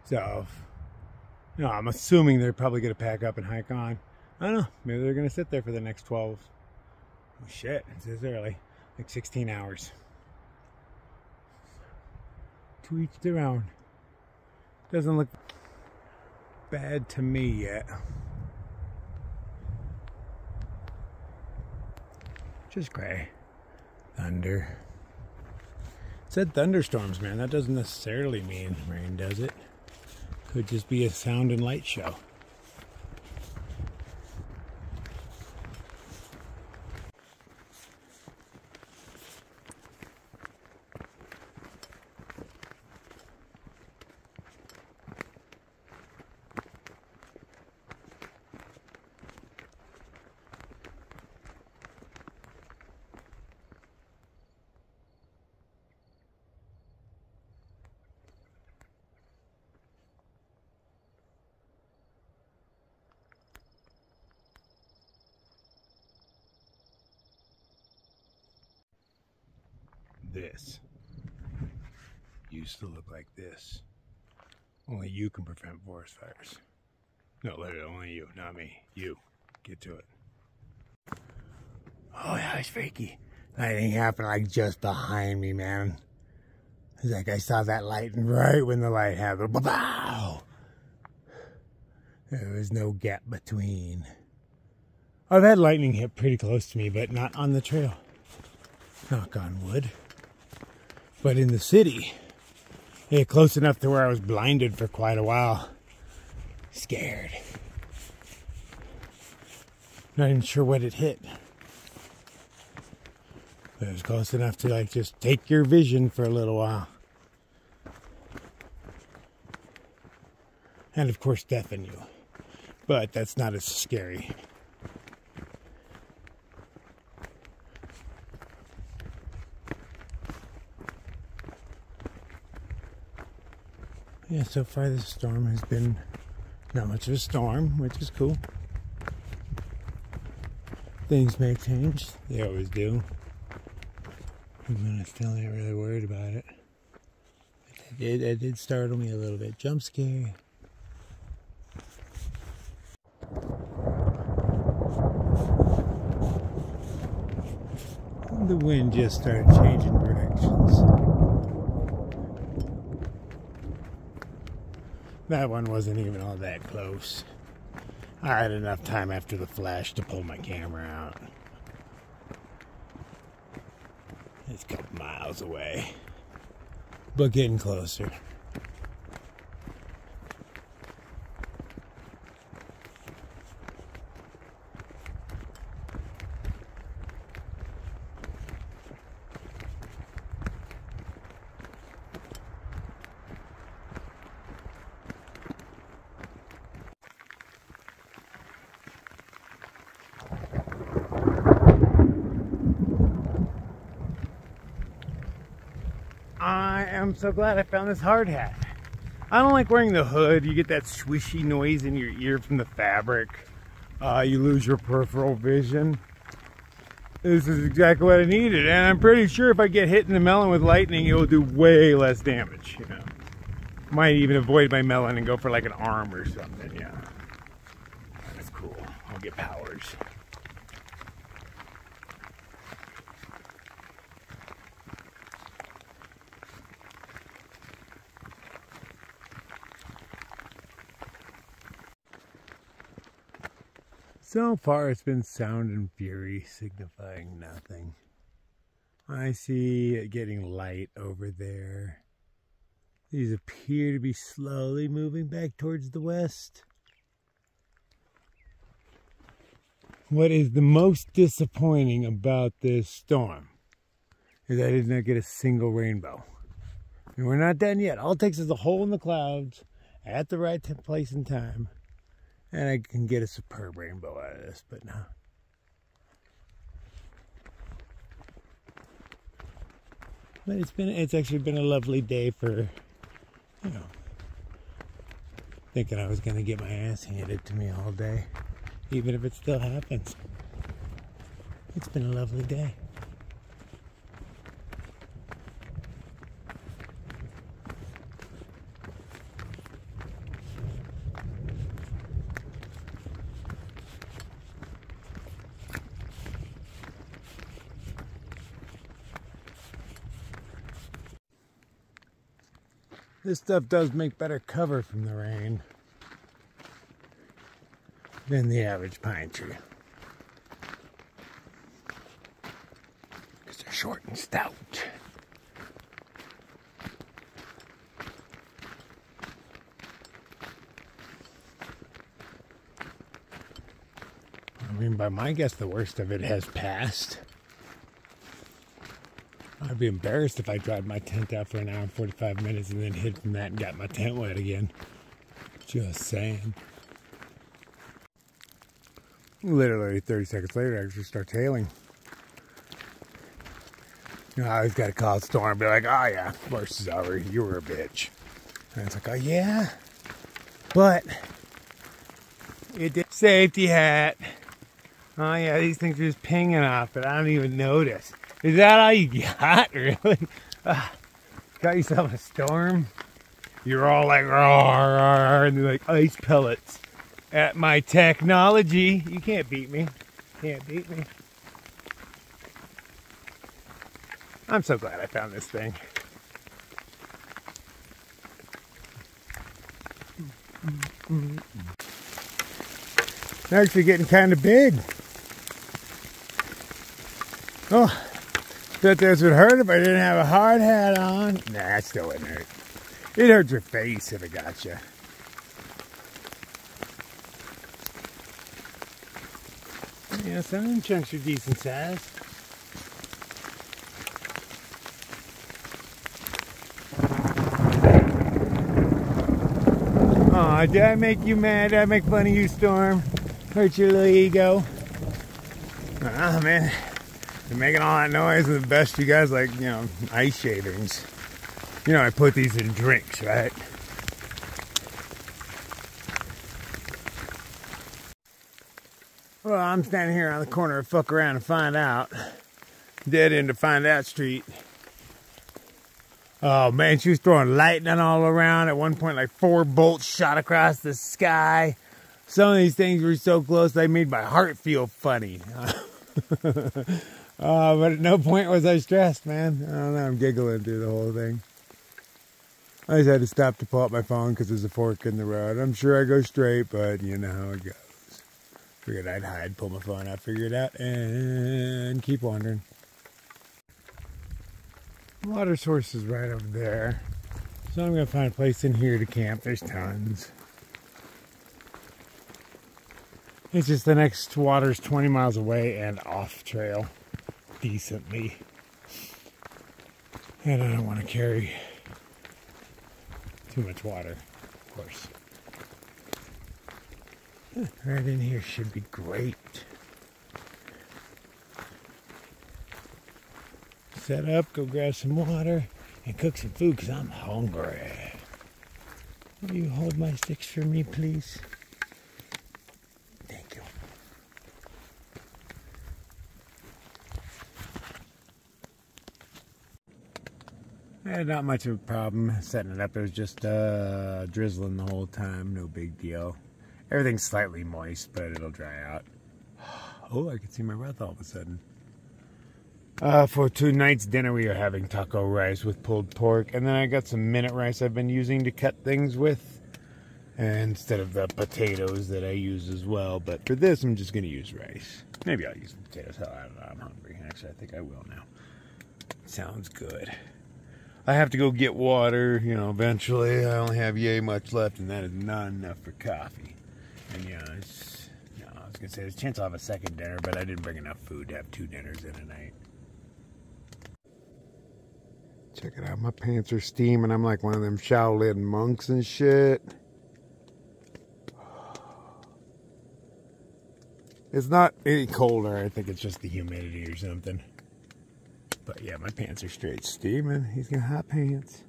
So, you know, I'm assuming they're probably going to pack up and hike on. I don't know. Maybe they're going to sit there for the next 12. Oh shit! It's early, like 16 hours. To each their own. Doesn't look bad to me yet. Just gray. Thunder. It said thunderstorms, man. That doesn't necessarily mean rain, does it? Could just be a sound and light show. This used to look like this. Only you can prevent forest fires. No, literally, only you, not me. You. Get to it. Oh, that was freaky. Lightning happened like just behind me, man. It's like I saw that lightning right when the light happened. Wow! There was no gap between. I've had lightning hit pretty close to me, but not on the trail. Knock on wood. But in the city, yeah, close enough to where I was blinded for quite a while. Scared. Not even sure what it hit. But it was close enough to like just take your vision for a little while. And of course deafen you. But that's not as scary. Yeah, so far this storm has been not much of a storm, which is cool. Things may change. They always do. But I still ain't really worried about it. It did startle me a little bit. Jump scare. The wind just started changing directions. That one wasn't even all that close. I had enough time after the flash to pull my camera out. It's a couple miles away, but getting closer. I am so glad I found this hard hat. I don't like wearing the hood. You get that swishy noise in your ear from the fabric. You lose your peripheral vision. This is exactly what I needed, and I'm pretty sure if I get hit in the melon with lightning, it will do way less damage, you know. Might even avoid my melon and go for like an arm or something, yeah. That's cool. I'll get powers. So far it's been sound and fury, signifying nothing. I see it getting light over there. These appear to be slowly moving back towards the west. What is the most disappointing about this storm is I did not get a single rainbow. And we're not done yet. All it takes is a hole in the clouds at the right place and time, and I can get a superb rainbow out of this, but no. But it's actually been a lovely day for, you know, thinking I was going to get my ass handed to me all day, even if it still happens. It's been a lovely day. This stuff does make better cover from the rain than the average pine tree. Because they're short and stout. I mean, by my guess, the worst of it has passed. I'd be embarrassed if I dried my tent out for an hour and 45 minutes and then hid from that and got my tent wet again. Just saying. Literally 30 seconds later, it just starts hailing. You know, I always got to call a storm and be like, oh yeah, worst is over. You were a bitch. And it's like, oh yeah, but it did. Safety hat. Oh yeah, these things are just pinging off, but I don't even notice. Is that all you got, really? Got yourself a storm? You're all like, roar, and they're like ice pellets at my technology. You can't beat me. Can't beat me. I'm so glad I found this thing. It's actually getting kind of big. Oh, thought this would hurt if I didn't have a hard hat on. Nah, it still wouldn't hurt. It hurts your face if it got you. Yeah, some of them chunks are decent size. Aw, did I make you mad? Did I make fun of you, Storm? Hurt your little ego? Ah, man. You're making all that noise, and the best you guys like, you know, ice shavings. You know, I put these in drinks, right? Well, I'm standing here on the corner of Fuck Around and Find Out. Dead end of Find Out Street. Oh man, she was throwing lightning all around. At one point, like 4 bolts shot across the sky. Some of these things were so close, they made my heart feel funny. But at no point was I stressed, man. I don't know, I'm giggling through the whole thing. I just had to stop to pull out my phone because there's a fork in the road. I'm sure I go straight, but you know how it goes. Figured I'd hide, pull my phone out, figure it out, and keep wandering. Water source is right over there. So I'm going to find a place in here to camp. There's tons. It's just the next water's 20 miles away and off trail decently. And I don't want to carry too much water, of course. Right in here should be great. Set up, go grab some water, and cook some food because I'm hungry. Will you hold my sticks for me, please? Thank you. Not much of a problem setting it up. It was just drizzling the whole time. No big deal. Everything's slightly moist, but it'll dry out. Oh, I can see my breath all of a sudden. For tonight's dinner, we are having taco rice with pulled pork. And then I got some minute rice I've been using to cut things with. And instead of the potatoes that I use as well. But for this, I'm just going to use rice. Maybe I'll use the potatoes. Hell, I don't know. I'm hungry. Actually, I think I will now. Sounds good. I have to go get water, you know, eventually. I only have yay much left, and that is not enough for coffee. And, you know, I was going to say, there's a chance I'll have a second dinner, but I didn't bring enough food to have 2 dinners in a night. Check it out, my pants are steaming. I'm like one of them Shaolin monks and shit. It's not any colder. I think it's just the humidity or something. But yeah, my pants are straight steaming. He's got hot pants.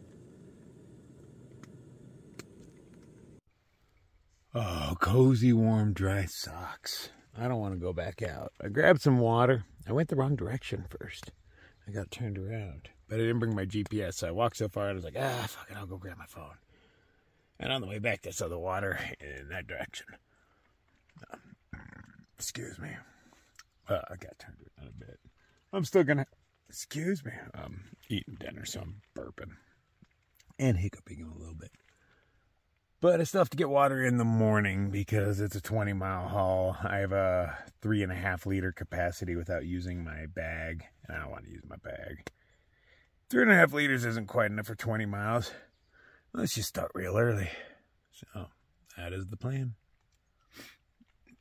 Oh, cozy, warm, dry socks. I don't want to go back out. I grabbed some water. I went the wrong direction first. I got turned around. But I didn't bring my GPS, so I walked so far, and I was like, fuck it, I'll go grab my phone. And on the way back, I saw the water in that direction. Excuse me. I got turned around a bit. I'm still gonna, excuse me, I'm eating dinner, so I'm burping. And hiccuping a little bit. But I still have to get water in the morning because it's a 20-mile haul. I have a 3.5 liter capacity without using my bag. And I don't want to use my bag. 3.5 liters isn't quite enough for 20 miles. Let's just start real early. So that is the plan.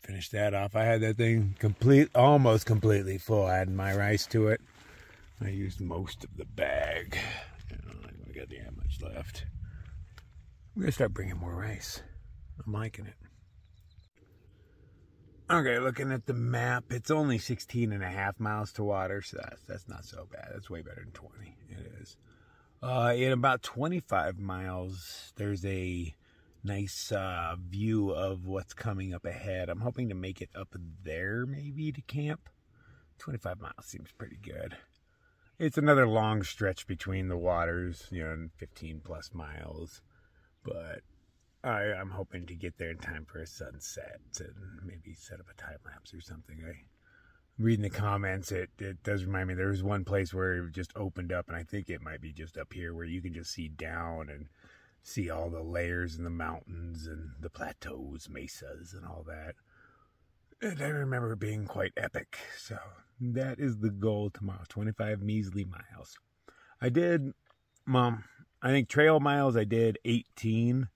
Finish that off. I had that thing almost completely full. Adding my rice to it. I used most of the bag. I got that much left. I'm going to start bringing more rice. I'm liking it. Okay, looking at the map, it's only 16.5 miles to water, so that's not so bad. That's way better than 20. It is. In about 25 miles, there's a nice view of what's coming up ahead. I'm hoping to make it up there, maybe, to camp. 25 miles seems pretty good. It's another long stretch between the waters, 15 plus miles. But I'm hoping to get there in time for a sunset and maybe set up a time lapse or something. Reading the comments, it does remind me there was one place where it just opened up, and I think it might be just up here where you can just see down and see all the layers in the mountains and the plateaus, mesas, and all that. And I remember it being quite epic. So that is the goal tomorrow, 25 measly miles. I think trail miles I did 18,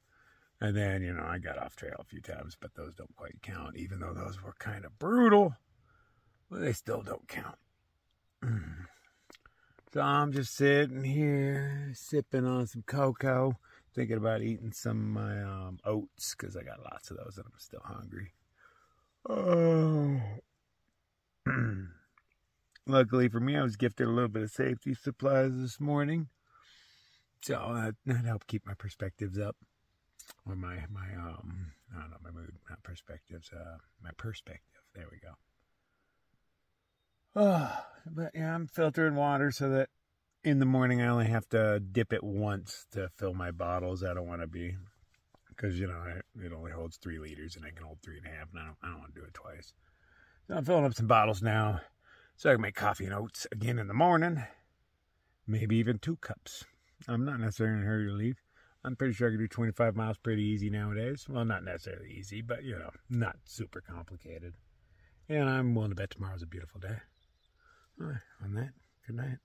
and then, I got off trail a few times, but those don't quite count, even though those were kind of brutal, but they still don't count. So I'm just sitting here, sipping on some cocoa, thinking about eating some of my oats, because I got lots of those and I'm still hungry. Oh. Luckily for me, I was gifted a little bit of safety supplies this morning. So that helped keep my perspectives up. Or my I don't know, my mood, not perspectives, my perspective. There we go. But yeah, I'm filtering water so that in the morning I only have to dip it once to fill my bottles. I don't want to be, because, it only holds 3 liters and I can hold 3.5, and I don't want to do it twice. So I'm filling up some bottles now so I can make coffee and oats again in the morning. Maybe even 2 cups. I'm not necessarily in a hurry to leave. I'm pretty sure I can do 25 miles pretty easy nowadays. Well, not necessarily easy, but, not super complicated. And I'm willing to bet tomorrow's a beautiful day. All right, on that, good night.